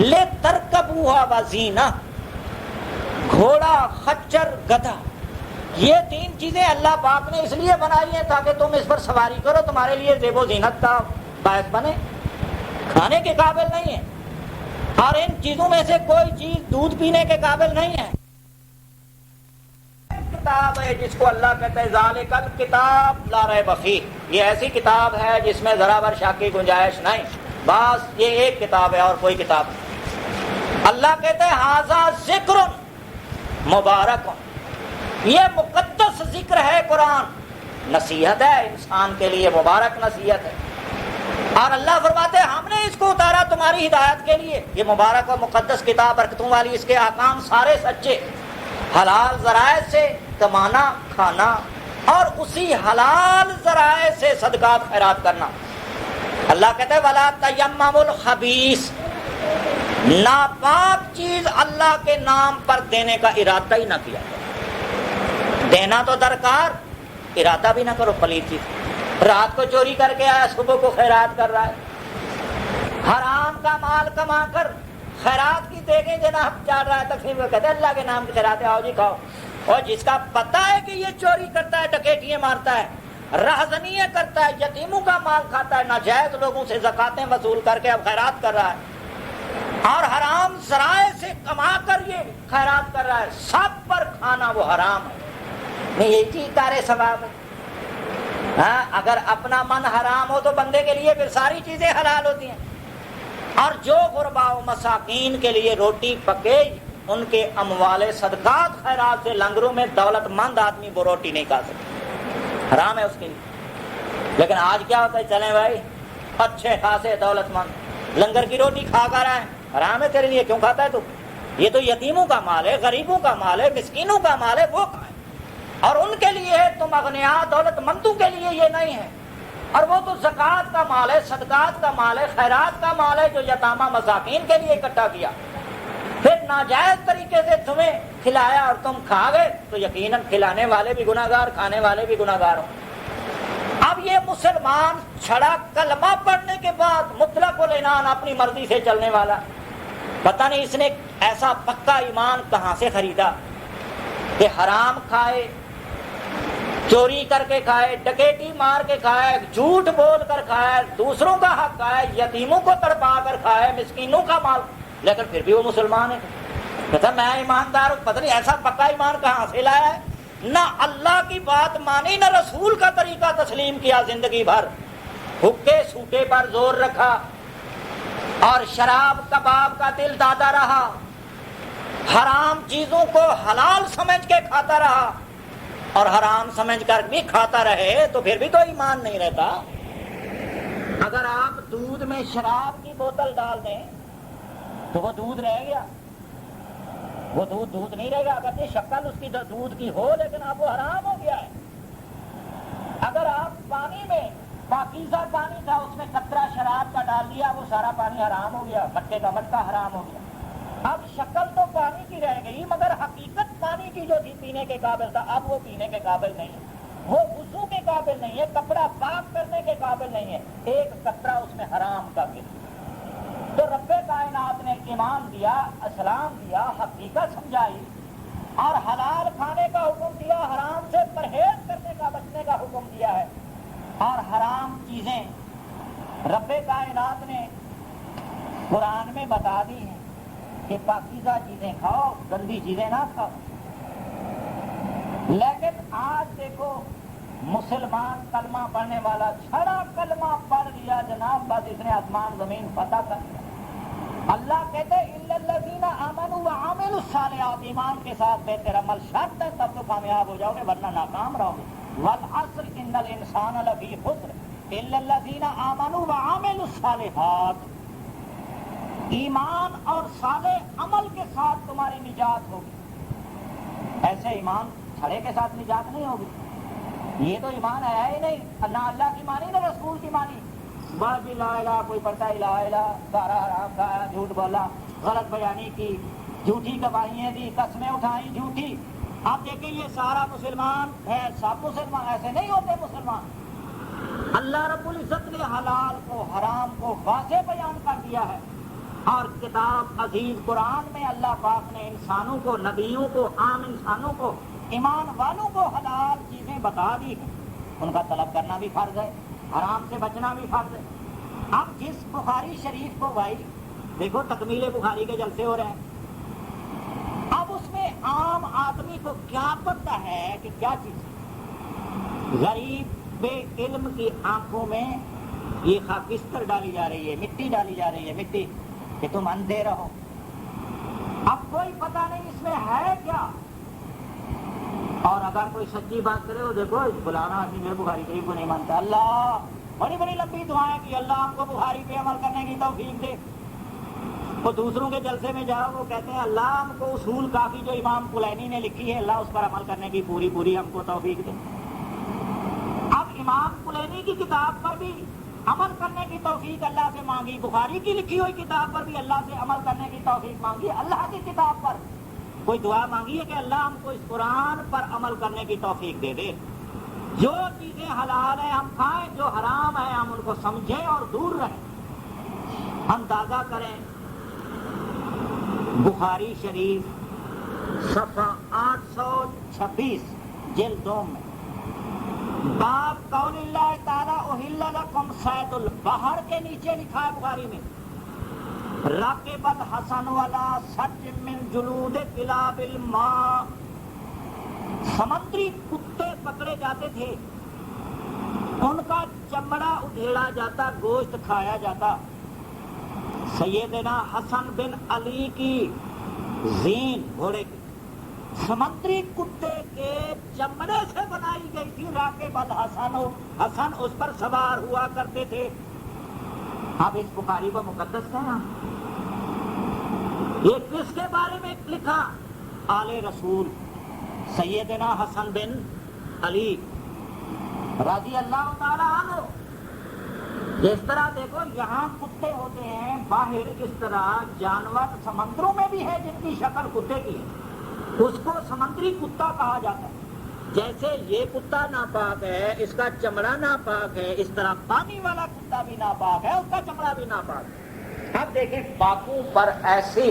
لترکبوها وزینہ، گھوڑا، خچر، گدھا، یہ تین چیزیں اللہ پاک نے اس لیے بنائی ہیں تاکہ تم اس پر سواری کرو، تمہارے لیے زیب و زینت کا باعث بنے، کھانے کے قابل نہیں ہے. اور ان چیزوں میں سے کوئی چیز دودھ پینے کے قابل نہیں ہے. کتاب ہے جس کو اللہ کہتا ہے ذالک الکتاب لا ریب فیہ، یہ ایسی کتاب ہے جس میں ذرا بر شک کی گنجائش نہیں، بس یہ ایک کتاب ہے اور کوئی کتاب نہیں. اللہ کہتے ہیں ھذا ذکر مبارک، یہ مقدس ذکر ہے قرآن، نصیحت ہے انسان کے لیے، مبارک نصیحت ہے. اور اللہ فرماتے ہیں ہم نے اس کو اتارا تمہاری ہدایت کے لیے، یہ مبارک و مقدس کتاب برکتوں والی، اس کے احکام سارے سچے، حلال ذرائع سے کمانا، کھانا، اور اسی حلال ذرائع سے صدقات خیرات کرنا. اللہ کہتے ہیں وَلَا تَيَمَّمُوا الْخَبِيثَ، ناپاک چیز اللہ کے نام پر دینے کا ارادہ ہی نہ کیا. دینا تو درکار، ارادہ بھی نہ کرو پلیت چیز. رات کو چوری کر کے آیا، صبح کو خیرات کر رہا ہے، حرام کا مال کما کر خیرات کی دیکھیں جناب چاہ رہا ہے، تقسیم کو کہتے ہیں اللہ کے نام کی خیرات ہے، آؤ جی کھاؤ. اور جس کا پتہ ہے کہ یہ چوری کرتا ہے، ڈکیٹیاں مارتا ہے، رہزنیاں کرتا ہے، یتیموں کا مال کھاتا ہے، ناجائز لوگوں سے زکاتیں وصول کر کے اب خیرات کر رہا ہے، اور حرام ذرائع سے کما کر یہ خیرات کر رہا ہے، سب پر کھانا وہ حرام ہے. نہیں یہ چیز کارے ثواب ہے. ہاں اگر اپنا من حرام ہو تو بندے کے لیے پھر ساری چیزیں حلال ہوتی ہیں. اور جو غربا و مساکین کے لیے روٹی پکے، ان کے اموال صدقات خیرات سے، لنگروں میں دولت مند آدمی وہ روٹی نہیں کھا سکتا، حرام ہے اس کے لیے. لیکن آج کیا ہوتا ہے، چلیں بھائی اچھے خاصے دولت مند لنگر کی روٹی کھا کر آئے، حرام ہے تیرے لیے، کیوں کھاتا ہے تو؟ یہ تو یتیموں کا مال ہے، غریبوں کا مال ہے، مسکینوں کا مال ہے، وہ کھائے. اور ان کے لیے ہے، تم اغنیا دولت مندوں کے لیے یہ نہیں ہے. اور وہ تو زکوٰۃ کا مال ہے، صدقات کا مال ہے، خیرات کا مال ہے جو یتامہ مساکین کے لیے اکٹھا کیا. پھر ناجائز طریقے سے تمہیں کھلایا اور تم کھا گئے تو یقیناً کھلانے والے بھی گناہگار، کھانے والے بھی گناہگار ہوں. اب یہ مسلمان چھڑا کلمہ پڑھنے کے بعد مطلق العنان اپنی مرضی سے چلنے والا، پتہ نہیں اس نے ایسا پکا ایمان کہاں سے خریدا کہ حرام کھائے، چوری کر کے کھائے، ڈکیٹی مار کے کھائے، جھوٹ بول کر کھائے، دوسروں کا حق کھائے، یتیموں کو تڑپا کر کھائے، مسکینوں کا مال، لیکن پھر بھی وہ مسلمان ہے. کہتا میں ایماندار ہوں. پتہ نہیں ایسا پکا ایمان کہاں سے لایا ہے. نہ اللہ کی بات مانی، نہ رسول کا طریقہ تسلیم کیا، زندگی بھر حکے سوٹے پر زور رکھا اور شراب کباب کا دل دادا رہا، حرام چیزوں کو حلال سمجھ کے کھاتا رہا، اور حرام سمجھ کر بھی کھاتا رہے تو پھر بھی تو ایمان نہیں رہتا. اگر آپ دودھ میں شراب کی بوتل ڈال دیں تو وہ دودھ رہ گیا، وہ دودھ نہیں رہے گا. اگر یہ شکل اس کی دودھ کی ہو لیکن اب وہ حرام ہو گیا ہے. اگر آپ پانی میں پاکیزہ پانی تھا، اس میں قطرہ شراب کا ڈال دیا، وہ سارا پانی حرام ہو گیا، مٹکے کا مٹکا حرام ہو گیا. اب شکل تو پانی کی رہ گئی مگر حقیقت پانی کی جو تھی پینے کے قابل تھا، اب وہ پینے کے قابل نہیں ہے، وہ وضو کے قابل نہیں ہے، کپڑا پاک کرنے کے قابل نہیں ہے، ایک قطرہ اس میں حرام کا گر. تو رب کائنات نے ایمان دیا، اسلام دیا، حقیقت سمجھائی، اور حلال کھانے کا حکم دیا، حرام سے پرہیز کرنے کا، بچنے کا حکم دیا ہے. اور حرام چیزیں رب کائنات نے قرآن میں بتا دی ہیں کہ پاکیزہ چیزیں کھاؤ، گندی چیزیں نہ کھاؤ. لیکن آج دیکھو مسلمان کلمہ پڑھنے والا چھڑا کلمہ پڑھ لیا جناب، بس اس نے آسمان زمین فتح کر دیا. اللہ کہتے الا الذین آمنوا وعملوا الصالحات، ایمان کے ساتھ بہتر عمل شرط ہے تب تو کامیاب ہو جاؤ گے ورنہ ناکام رہو گے. والعصر ان الانسان لفی خسر الا الذین آمنوا وعملوا الصالحات، ایمان اور صالح عمل کے ساتھ تمہاری نجات ہوگی، ایسے ایمان چھڑے کے ساتھ نجات نہیں ہوگی۔ یہ تو ایمان ہے ہی نہیں، نہ اللہ کی مانی نہ رسول کی مانی، بس بھی لا الہ کوئی پڑھتا ہے لا الہ، سارا حرام کھایا، جھوٹ بولا، غلط بیانی کی، جھوٹی گواہیاں دی، قسمیں اٹھائیں جھوٹی۔ آپ دیکھیں یہ سارا مسلمان ہے، سب مسلمان ایسے نہیں ہوتے مسلمان۔ اللہ رب العزت نے حلال کو حرام کو واضح بیان کر دیا ہے، اور کتاب عزیز قرآن میں اللہ پاک نے انسانوں کو، نبیوں کو، عام انسانوں کو، ایمان والوں کو حلال چیزیں بتا دی ہیں، ان کا طلب کرنا بھی فرض ہے، حرام سے بچنا بھی فرض ہے۔ اب جس بخاری شریف کو بھائی دیکھو تکمیل بخاری کے جلسے ہو رہے ہیں، اب اس میں عام آدمی کو کیا پتہ ہے کہ کیا چیز ہے؟ غریب بے علم کی آنکھوں میں یہ خاکستر ڈالی جا رہی ہے، مٹی ڈالی جا رہی ہے، مٹی کہ تم اندھے رہو۔ اب کوئی پتہ نہیں اس میں ہے کیا، اور اگر کوئی سچی بات کرے وہ دیکھو فلانا آدمی میرے بخاری شریف کو نہیں مانتا، اللہ بڑی بڑی لمبی دعائیں کہ اللہ ہم کو بخاری پہ عمل کرنے کی توفیق دے۔ وہ دوسروں کے جلسے میں جاؤ وہ کہتے ہیں اللہ ہم کو اصول کافی جو امام کلینی نے لکھی ہے اللہ اس پر عمل کرنے کی پوری ہم کو توفیق دے۔ اب امام کلینی کی کتاب پر بھی عمل کرنے کی توفیق اللہ سے مانگی، بخاری کی لکھی ہوئی کتاب پر بھی اللہ سے عمل کرنے کی توفیق مانگی، اللہ کی کتاب پر کوئی دعا مانگی ہے کہ اللہ ہم کو اس قرآن پر عمل کرنے کی توفیق دے دے، جو چیزیں حلال ہیں ہم کھائیں، جو حرام ہیں ہم ان کو سمجھیں اور دور رہیں۔ اندازہ کریں بخاری شریف صفحہ 826 جلد 2 میں باب قول اللہ تعالی احل لکم صید البحر کے نیچے لکھا ہے بخاری میں راکب الحسن والا سج من جلود کلاب الماء، سمندری کتے پکڑے جاتے تھے، ان کا چمڑا ادھیڑا جاتا، گوشت کھایا جاتا۔ سیدنا حسن بن علی کی زین گھوڑے کی سمندری کتے کے چمڑے سے بنائی گئی تھی، راکب الحسن، حسن اس پر سوار ہوا کرتے تھے۔ اب اس بخاری کو مقدس کہنا، یہ کس کے بارے میں لکھا؟ آل رسول سیدنا حسن بن علی رضی اللہ تعالی عنہ۔ جس طرح دیکھو یہاں کتے ہوتے ہیں، باہر اس طرح جانور سمندروں میں بھی ہے جن کی شکل کتے کی ہے، اس کو سمندری کتا کہا جاتا ہے۔ جیسے یہ کتا ناپاک ہے، اس کا چمڑا ناپاک ہے، اس طرح پانی والا کتا بھی ناپاک ہے، اس کا چمڑا بھی ناپاک ہے۔ اب دیکھیں پاکوں پر ایسی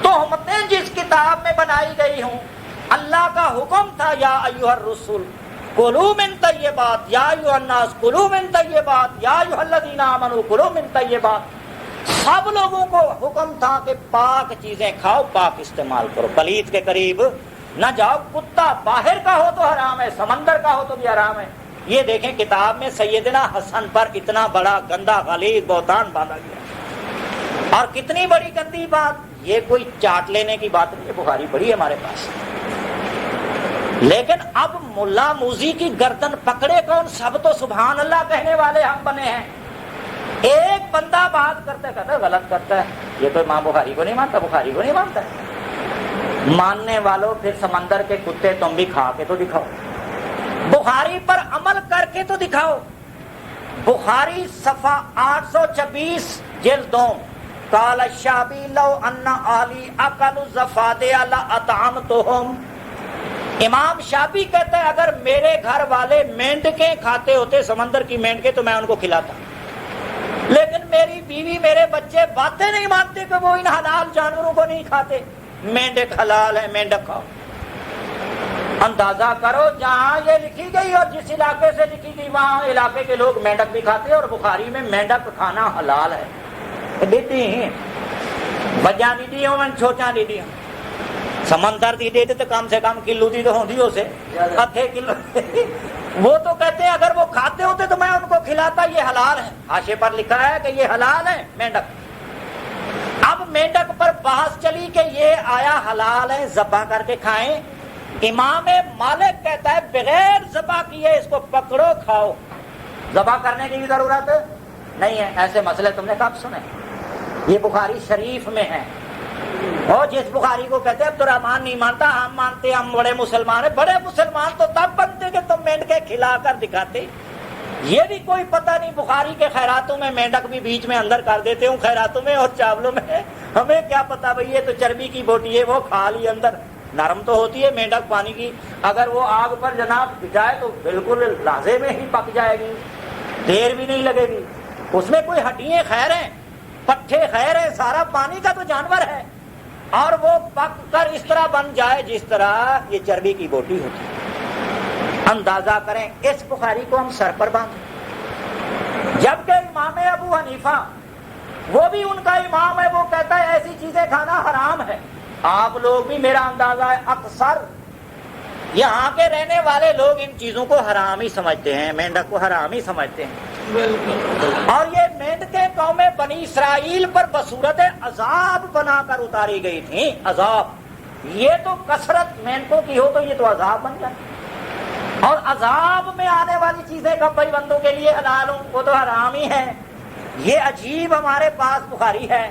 تہمتیں جس کتاب میں بنائی گئی ہوں، اللہ کا حکم تھا یا ایھا الرسول کلوا من طیبات، یا ایھا الناس کلوا من طیبات، یا ایھا الذین آمنوا کلوا من طیبات، سب لوگوں کو حکم تھا کہ پاک چیزیں کھاؤ، پاک استعمال کرو، پلیت کے قریب نہ جاؤ۔ کتا باہر کا ہو تو حرام ہے، سمندر کا ہو تو بھی حرام ہے۔ یہ دیکھیں کتاب میں سیدنا حسن پر اتنا بڑا گندا غلیظ بہتان باندھا گیا، اور کتنی بڑی گندی بات، یہ کوئی چاٹ لینے کی بات نہیں ہے، بخاری پڑھی ہے ہمارے پاس۔ لیکن اب ملا موزی کی گردن پکڑے کون؟ سب تو سبحان اللہ کہنے والے ہم بنے ہیں۔ ایک بندہ بات کرتے کہتا غلط کرتا ہے، یہ تو امام بخاری کو نہیں مانتا، بخاری کو نہیں مانتا ہے۔ ماننے والوں پھر سمندر کے کتے تم بھی کھا کے تو دکھاؤ، بخاری پر عمل کر کے تو دکھاؤ۔ بخاری صفحہ 826 جلد 2 قال الشعبی لو ان اہلی اکلوا الزفادع لاطعمتهم، امام شافعی کہتا ہے اگر میرے گھر والے مینڈکیں کھاتے ہوتے، سمندر کی مینڈکیں، تو میں ان کو کھلاتا، لیکن میری بیوی میرے بچے باتیں نہیں مانتے کہ وہ ان حلال جانوروں کو نہیں کھاتے۔ مینڈک حلال ہے، مینڈک کھاؤ۔ اندازہ کرو جہاں یہ لکھی گئی اور جس علاقے سے لکھی گئی وہاں علاقے کے لوگ مینڈک بھی کھاتے ہیں، اور بخاری میں مینڈک کھانا حلال ہے۔ دیتی ہیں بجا دی دی ہوں، چھوچا دی دی ہوں، سمندر دی دے تو کم سے کم کلو دی تو ہوندی ہو سے آدھے کلو۔ وہ تو کہتے ہیں اگر وہ کھاتے ہوتے تو میں ان کو کھلاتا، یہ حلال ہے۔ حاشیے پر لکھا ہے کہ یہ حلال ہے مینڈک۔ اب مینڈک پر بحث چلی کہ یہ آیا حلال ہے، ذبح کر کے کھائیں امام مالک کہتا ہے بغیر ذبح کیے اس کو پکڑو کھاؤ، ذبح کرنے کی بھی ضرورت نہیں ہے۔ ایسے مسئلے تم نے کب سنے؟ یہ بخاری شریف میں ہے۔ اور جس بخاری کو کہتے ہیں عبد الرحمان نہیں مانتا، ہم مانتے، ہم بڑے مسلمان ہیں۔ بڑے مسلمان تو تب بنتے کہ تم مینڈکیں کھلا کر دکھاتے۔ یہ بھی کوئی پتہ نہیں، بخاری کے خیراتوں میں مینڈک بھی بیچ میں اندر کر دیتے ہوں، خیراتوں میں اور چاولوں میں، ہمیں کیا پتہ بھئی یہ تو چربی کی بوٹی ہے، وہ کھا لی اندر، نرم تو ہوتی ہے مینڈک پانی کی، اگر وہ آگ پر جناب بجائے تو بالکل لازے میں ہی پک جائے گی، دیر بھی نہیں لگے گی، اس میں کوئی ہڈیاں خیر ہیں، پٹھے خیر ہیں، سارا پانی کا تو جانور ہے، اور وہ پک کر اس طرح بن جائے جس طرح یہ چربی کی بوٹی ہوتی ہے۔ اندازہ کریں اس بخاری کو ہم سر پر باندھیں، جبکہ امام ابو حنیفہ وہ بھی ان کا امام ہے، وہ کہتا ہے ایسی چیزیں کھانا حرام ہے۔ آپ لوگ بھی میرا اندازہ ہے اکثر یہاں کے رہنے والے لوگ ان چیزوں کو حرام ہی سمجھتے ہیں، مینڈک کو حرام ہی سمجھتے ہیں، اور یہ مینڈکیں قوم بنی اسرائیل پر بصورت عذاب بنا کر اتاری گئی تھیں۔ عذاب، یہ تو کثرت مینڈکوں کی ہو تو یہ تو عذاب بن جائے، اور عذاب میں آنے والی چیزیں کب بھائی بندوں کے لیے حلال ہوں، وہ تو حرام ہی ہے۔ یہ عجیب ہمارے پاس بخاری ہے۔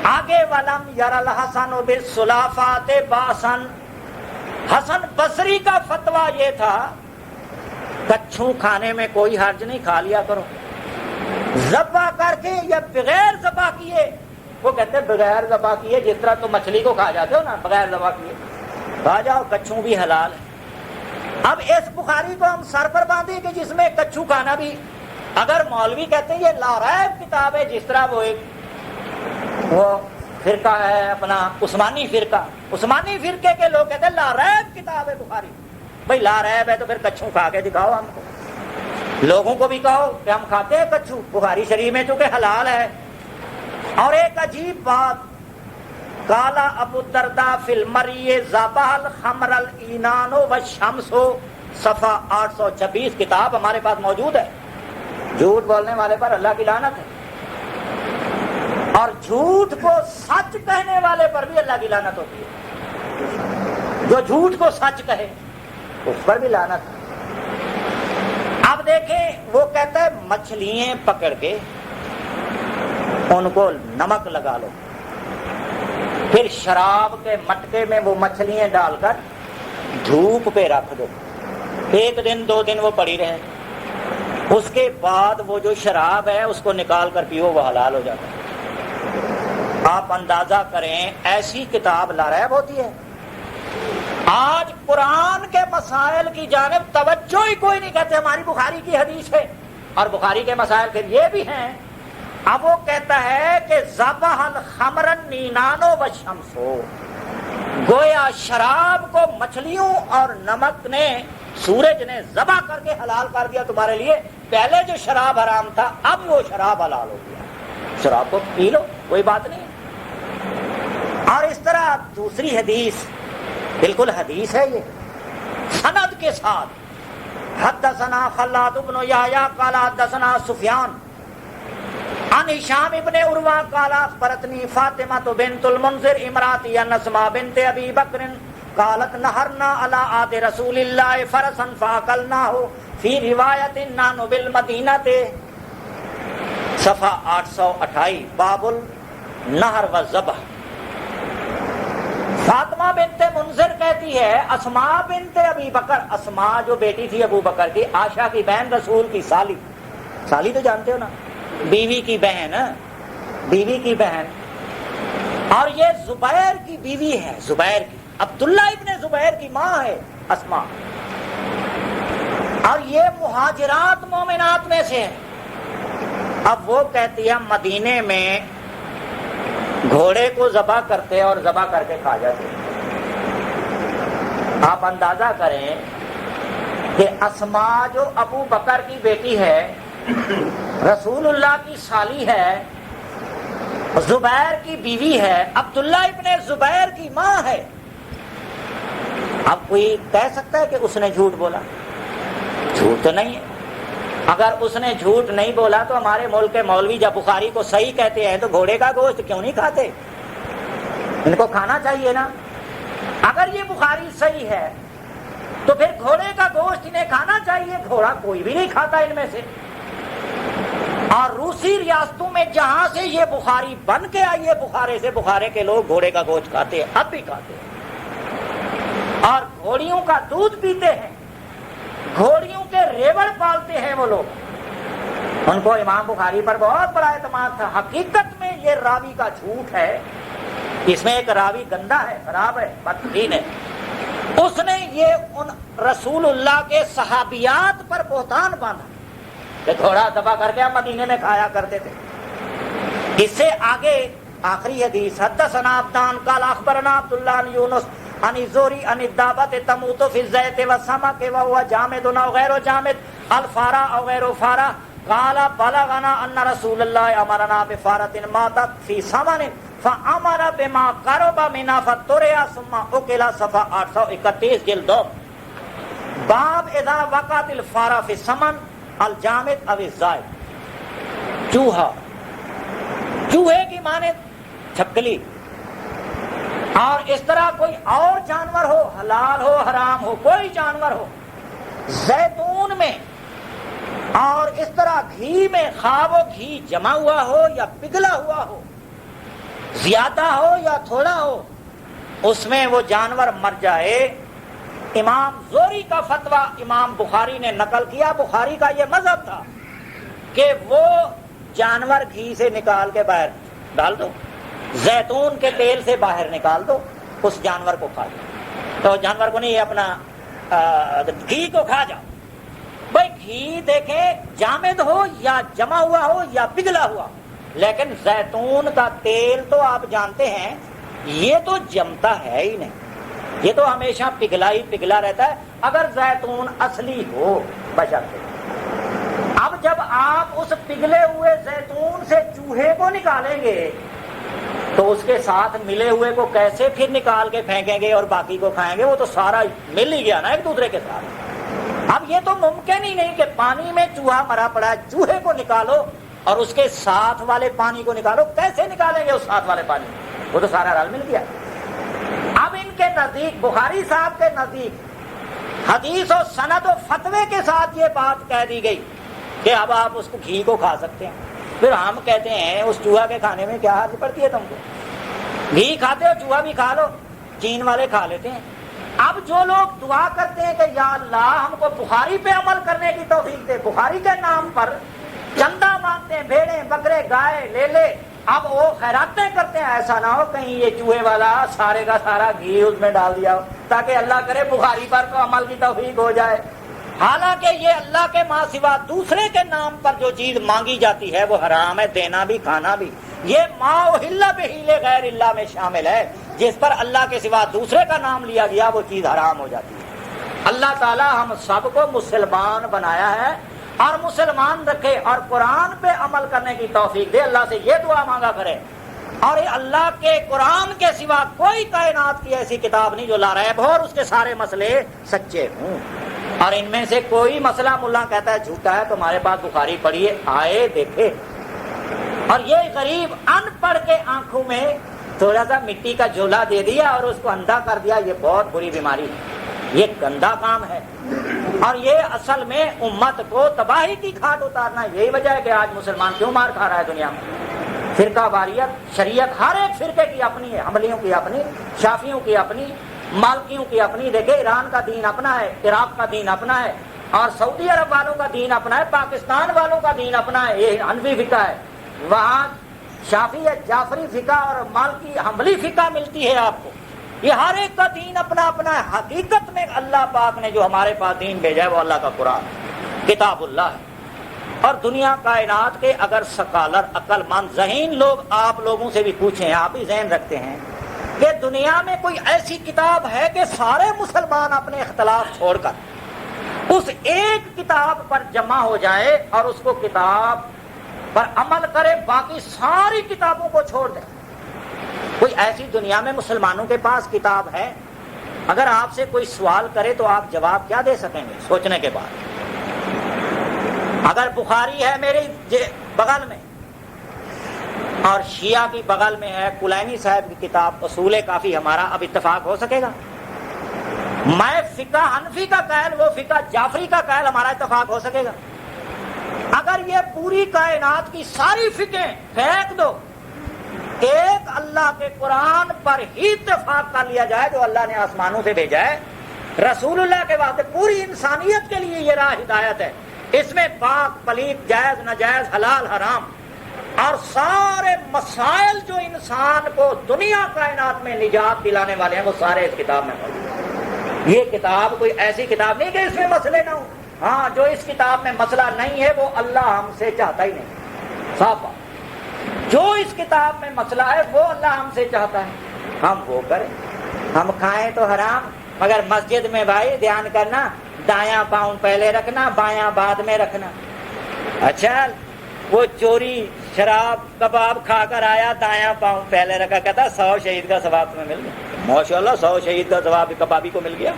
آگے ولم یر الحسن بالسلافات باسن، حسن بصری کا فتویٰ یہ تھا کچھو کھانے میں کوئی حرج نہیں، کھا لیا کرو، ذبح کر کے یا بغیر ذبح کیے، وہ کہتے ہیں بغیر ذبح کیے جس طرح تم مچھلی کو کھا جاتے ہو نا، بغیر ذبح کیے کھا جاؤ، کچھو بھی حلال ہے۔ اب اس بخاری کو ہم سر پر باندھیں کہ جس میں کچھو کھانا بھی، اگر مولوی کہتے ہیں یہ لاریب کتاب ہے، جس طرح وہ ایک وہ فرقہ ہے اپنا عثمانی فرقہ، عثمانی فرقے کے لوگ کہتے ہیں لاریب کتاب ہے بخاری، بھائی لاریب ہے تو پھر کچھو کھا کے دکھاؤ ہم کو، لوگوں کو بھی کہو کہ ہم کھاتے ہیں کچھو، بخاری شریف میں چونکہ حلال ہے۔ اور ایک عجیب بات، کالا ابو الدرداء فی المری ذبح الخمر الینان والشمس، صفحہ 826، کتاب ہمارے پاس موجود ہے۔ جھوٹ بولنے والے پر اللہ کی لعنت ہے، اور جھوٹ کو سچ کہنے والے پر بھی اللہ کی لعنت ہوتی ہے، جو جھوٹ کو سچ کہے اس پر بھی لعنت ہے۔ اب دیکھیں وہ کہتا ہے مچھلیاں پکڑ کے ان کو نمک لگا لو، پھر شراب کے مٹکے میں وہ مچھلیاں ڈال کر دھوپ پہ رکھ دو، ایک دن دو دن وہ پڑی رہے، اس کے بعد وہ جو شراب ہے اس کو نکال کر پیو، وہ حلال ہو جاتا ہے۔ آپ اندازہ کریں ایسی کتاب لاریب ہوتی ہے۔ آج قرآن کے مسائل کی جانب توجہ ہی کوئی نہیں، کہتے ہماری بخاری کی حدیث ہے، اور بخاری کے مسائل پھر یہ بھی ہیں۔ اب وہ کہتا ہے کہ ذبح الخمر النینان والشمس، گویا شراب کو مچھلیوں اور نمک نے، سورج نے ذبح کر کے حلال کر دیا تمہارے لیے، پہلے جو شراب حرام تھا اب وہ شراب حلال ہو گیا، شراب کو پی لو کوئی بات نہیں۔ اور اس طرح دوسری حدیث، بالکل حدیث ہے یہ سند کے ساتھ، حدثنا خلاد بن یحییٰ قال حدثنا سفیان عن ہشام ابن عروہ قال اخبرتنی فاطمہ بنت المنذر امراتی ان اسماء بنت ابی بکر قالت نہرنا علی عہد رسول اللہ فرسا فاکلناہ فی روایت نحن بالمدینہ، صفحہ 828، باب النہر والذبح۔ فاطمہ بنت منذر کہتی ہے اسماء بنت ابی بکر، اسماء جو بیٹی تھی ابو بکر کی، عائشہ کی بہن، رسول کی سالی، سالی تو جانتے ہو نا، بیوی کی بہن، بیوی کی بہن، اور یہ زبیر کی بیوی ہے، زبیر کی، عبداللہ ابن زبیر کی ماں ہے اسماء، اور یہ مہاجرات مومنات میں سے ہے۔ اب وہ کہتی ہے مدینے میں گھوڑے کو ذبح کرتے اور ذبح کر کے کھا جاتے۔ آپ اندازہ کریں کہ اسماء جو ابو بکر کی بیٹی ہے، رسول اللہ کی سالی ہے، زبیر کی بیوی ہے، عبداللہ ابن زبیر کی ماں ہے، اب کوئی کہہ سکتا ہے کہ اس نے جھوٹ بولا؟ جھوٹ تو نہیں ہے۔ اگر اس نے جھوٹ نہیں بولا تو ہمارے ملک کے مولوی جب بخاری کو صحیح کہتے ہیں تو گھوڑے کا گوشت کیوں نہیں کھاتے؟ ان کو کھانا چاہیے نا۔ اگر یہ بخاری صحیح ہے تو پھر گھوڑے کا گوشت انہیں کھانا چاہیے، گھوڑا کوئی بھی نہیں کھاتا ان میں سے۔ اور روسی ریاستوں میں جہاں سے یہ بخاری بن کے آئی ہے بخارے سے، بخارے کے لوگ گھوڑے کا گوشت کھاتے ہیں، اب بھی کھاتے ہیں، اور گھوڑیوں کا دودھ پیتے ہیں، گھوڑیوں کے ریوڑ پالتے ہیں وہ لوگ۔ ان کو امام بخاری پر بہت بڑا اعتماد تھا۔ حقیقت میں یہ راوی کا جھوٹ ہے، اس میں ایک راوی گندا ہے، خراب ہے، بدترین ہے۔ اس نے یہ ان رسول اللہ کے صحابیات پر بہتان باندھا کہ گھوڑا ذبح کر کے ہم مدینے میں کھایا کرتے تھے۔ اس سے آگے آخری حدیث، حدثنا عبدان قال اخبرنا عبداللہ عن یونس عن الزہری عن الدابۃ تموت فی الزیت والسمک وهو جامد او غیر جامد الفارا او غیر فارا قال بلغنا ان رسول اللہ امرنا بفارۃ ماتت فی سمن فامر بما قرب منا فتریا ثم اکل، صفحہ 831 جلد 2، باب اذا وقعت الفارا فی السمن الجامد او الزائد۔ چوہا، چوہے کی مانند چھپکلی، اور اس طرح کوئی اور جانور ہو، حلال ہو حرام ہو، کوئی جانور ہو زیتون میں، اور اس طرح گھی میں، خواہ وہ گھی جمع ہوا ہو یا پگھلا ہوا ہو، زیادہ ہو یا تھوڑا ہو، اس میں وہ جانور مر جائے، امام زہری کا فتویٰ امام بخاری نے نقل کیا۔ بخاری کا یہ مذہب تھا کہ وہ جانور گھی سے نکال کے باہر ڈال دو، زیتون کے تیل سے باہر نکال دو، اس جانور کو کھا جاؤ۔ تو جانور کو نہیں، اپنا گھی کو کھا جاؤ۔ بھائی گھی دیکھیں جامد ہو یا جمع ہوا ہو یا پگھلا ہوا، لیکن زیتون کا تیل تو آپ جانتے ہیں یہ تو جمتا ہے ہی نہیں، یہ تو ہمیشہ پگھلا ہی پگھلا رہتا ہے، اگر زیتون اصلی ہو بشرطے۔ اب جب آپ اس پگھلے ہوئے زیتون سے چوہے کو نکالیں گے تو اس کے ساتھ ملے ہوئے کو کیسے پھر نکال کے پھینکیں گے اور باقی کو کھائیں گے؟ وہ تو سارا مل ہی گیا نا ایک دوسرے کے ساتھ۔ اب یہ تو ممکن ہی نہیں کہ پانی میں چوہا مرا پڑا ہے، چوہے کو نکالو اور اس کے ساتھ والے پانی کو نکالو، کیسے نکالیں گے اس ساتھ والے پانی؟ وہ تو سارا رل مل گیا۔ اب ان کے نزدیک، بخاری صاحب کے نزدیک، حدیث و سند و فتوے کے ساتھ یہ بات کہہ دی گئی کہ اب آپ اس کو گھی کو کھا سکتے ہیں۔ پھر ہم کہتے ہیں اس چوہا کے کھانے میں کیا حرج پڑتی ہے تم کو؟ گھی کھاتے ہو، چوہا بھی کھا لو، چین والے کھا لیتے ہیں۔ اب جو لوگ دعا کرتے ہیں کہ یا اللہ ہم کو بخاری پہ عمل کرنے کی توفیق دے، بخاری کے نام پر چندہ مانگتے ہیں، بھیڑیں بکرے گائے لے لے، اب وہ خیراتیں کرتے ہیں، ایسا نہ ہو کہیں یہ چوہے والا سارے کا سارا گھی اس میں ڈال دیا ہو، تاکہ اللہ کرے بخاری پر تو عمل کی توفیق ہو جائے۔ حالانکہ یہ اللہ کے ماں سوا دوسرے کے نام پر جو چیز مانگی جاتی ہے وہ حرام ہے، دینا بھی کھانا بھی۔ یہ ما احل بہ غیر اللہ میں شامل ہے، جس پر اللہ کے سوا دوسرے کا نام لیا گیا وہ چیز حرام ہو جاتی ہے۔ اللہ تعالی ہم سب کو مسلمان بنایا ہے اور مسلمان رکھے اور قرآن پہ عمل کرنے کی توفیق دے، اللہ سے یہ دعا مانگا کرے۔ اور اللہ کے قرآن کے سوا کوئی کائنات کی ایسی کتاب نہیں جو لا ریب ہو اور اس کے سارے مسئلے سچے ہوں، اور ان میں سے کوئی مسئلہ ملا کہتا ہے جھوٹا ہے، تمہارے پاس بخاری پڑھیے، آئے دیکھے۔ اور یہ غریب ان پڑھ کے آنکھوں میں تھوڑا سا مٹی کا جھولا دے دیا اور اس کو اندھا کر دیا، یہ بہت بری بیماری ہے، یہ گندا کام ہے، اور یہ اصل میں امت کو تباہی کی کھاٹ اتارنا۔ یہی وجہ ہے کہ آج مسلمان کیوں مار کھا رہا ہے دنیا میں۔ فرقہ واریت، شریعت ہر ایک فرقے کی اپنی ہے، حنبلیوں کی اپنی، شافیوں کی اپنی، مالکیوں کی اپنی۔ دیکھیں ایران کا دین اپنا ہے، عراق کا دین اپنا ہے، اور سعودی عرب والوں کا دین اپنا ہے، پاکستان والوں کا دین اپنا ہے، یہ حنفی فقہ ہے۔ وہاں شافعی جعفری فقہ اور مالکی حنبلی فقہ ملتی ہے آپ کو، یہ ہر ایک کا دین اپنا اپنا ہے۔ حقیقت میں اللہ پاک نے جو ہمارے پاس دین بھیجا ہے وہ اللہ کا قرآن ہے، کتاب اللہ ہے۔ اور دنیا کائنات کے اگر سکالر، عقل مند، ذہین لوگ آپ لوگوں سے بھی پوچھیں، آپ ہی ذہن رکھتے ہیں کہ دنیا میں کوئی ایسی کتاب ہے کہ سارے مسلمان اپنے اختلاف چھوڑ کر اس ایک کتاب پر جمع ہو جائے اور اس کو کتاب پر عمل کرے، باقی ساری کتابوں کو چھوڑ دیں؟ کوئی ایسی دنیا میں مسلمانوں کے پاس کتاب ہے؟ اگر آپ سے کوئی سوال کرے تو آپ جواب کیا دے سکیں گے سوچنے کے بعد؟ اگر بخاری ہے میرے بغل میں اور شیعہ کی بغل میں ہے کلینی صاحب کی کتاب اصول کافی، ہمارا اب اتفاق ہو سکے گا؟ میں فقہ حنفی کا قائل، وہ فقہ جعفری کا قائل، ہمارا اتفاق ہو سکے گا؟ اگر یہ پوری کائنات کی ساری فقہیں پھینک دو، ایک اللہ کے قرآن پر ہی اتفاق کر لیا جائے جو اللہ نے آسمانوں سے بھیجا ہے، رسول اللہ کے واسطے پوری انسانیت کے لیے یہ راہ ہدایت ہے، اس میں پاک پلیت، جائز ناجائز، حلال حرام اور سارے مسائل جو انسان کو دنیا کائنات میں نجات دلانے والے ہیں وہ سارے اس کتاب میں موجود ہیں۔ یہ کتاب کوئی ایسی کتاب نہیں کہ اس میں مسئلے نہ ہوں، ہاں جو اس کتاب میں مسئلہ نہیں ہے وہ اللہ ہم سے چاہتا ہی نہیں، صاف بات۔ جو اس کتاب میں مسئلہ ہے وہ اللہ ہم سے چاہتا ہے ہم وہ کریں۔ ہم کھائیں تو حرام، مگر مسجد میں بھائی دھیان کرنا، دایاں پاؤں پہلے رکھنا، بایاں بعد میں رکھنا۔ اچھا وہ چوری شراب کباب کھا کر آیا، دایاں پاؤں پہلے رکھا، کہتا 100 شہید کا ثواب تمہیں مل گیا۔ ماشاءاللہ 100 شہید کا ثواب کبابی کو مل گیا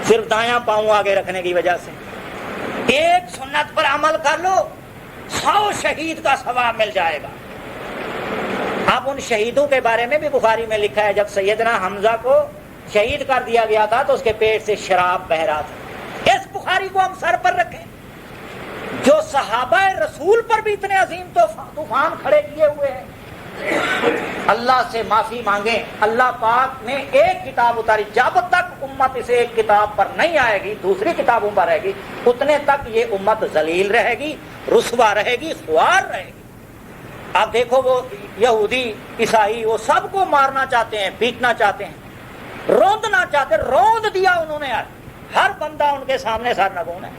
صرف دایاں پاؤں آگے رکھنے کی وجہ سے۔ ایک سنت پر عمل کر لو، 100 شہید کا ثواب مل جائے گا۔ اب ان شہیدوں کے بارے میں بھی بخاری میں لکھا ہے، جب سیدنا حمزہ کو شہید کر دیا گیا تھا تو اس کے پیٹ سے شراب بہ رہا تھا۔ اس بخاری کو ہم سر پر رکھیں، جو صحابہ رسول پر بھی اتنے عظیم طوفان کھڑے کیے ہوئے ہیں۔ اللہ سے معافی مانگیں، اللہ پاک نے ایک کتاب اتاری، جب تک امت اسے ایک کتاب پر نہیں آئے گی دوسری کتابوں پر رہے گی، اتنے تک یہ امت ذلیل رہے گی، رسوا رہے گی، خوار رہے گی۔ اب دیکھو وہ یہودی عیسائی وہ سب کو مارنا چاہتے ہیں، پیٹنا چاہتے ہیں، روندنا چاہتے، روند دیا انہوں نے، ہر بندہ ان کے سامنے سرنگون ہے۔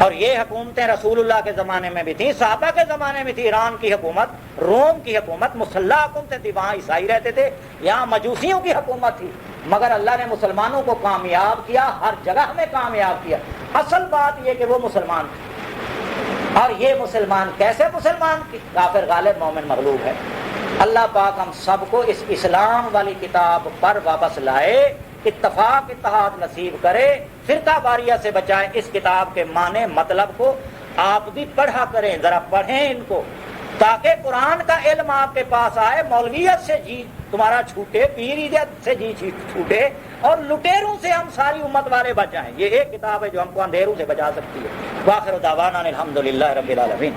اور یہ حکومتیں رسول اللہ کے زمانے میں بھی تھیں، صحابہ کے زمانے میں تھی، ایران کی حکومت، روم کی حکومت، مسلح حکومتیں تھی، وہاں عیسائی رہتے تھے، یہاں مجوسیوں کی حکومت تھی، مگر اللہ نے مسلمانوں کو کامیاب کیا، ہر جگہ میں کامیاب کیا۔ اصل بات یہ کہ وہ مسلمان تھے، اور یہ مسلمان کیسے مسلمان؟ کافر غالب مومن مغلوب ہے۔ اللہ پاک ہم سب کو اس اسلام والی کتاب پر واپس لائے، اتفاق اتحاد نصیب کرے، فرقہ واریہ سے بچائے۔ اس کتاب کے معنی مطلب کو آپ بھی پڑھا کریں، ذرا پڑھیں ان کو، تاکہ قرآن کا علم آپ کے پاس آئے، مولویت سے جی تمہارا چھوٹے، پیریت سے جی چھوٹے، اور لٹیروں سے ہم ساری امت والے بچائیں۔ یہ ایک کتاب ہے جو ہم کو اندھیروں سے بچا سکتی ہے۔ وآخر دعوانا الحمدللہ رب العالمین۔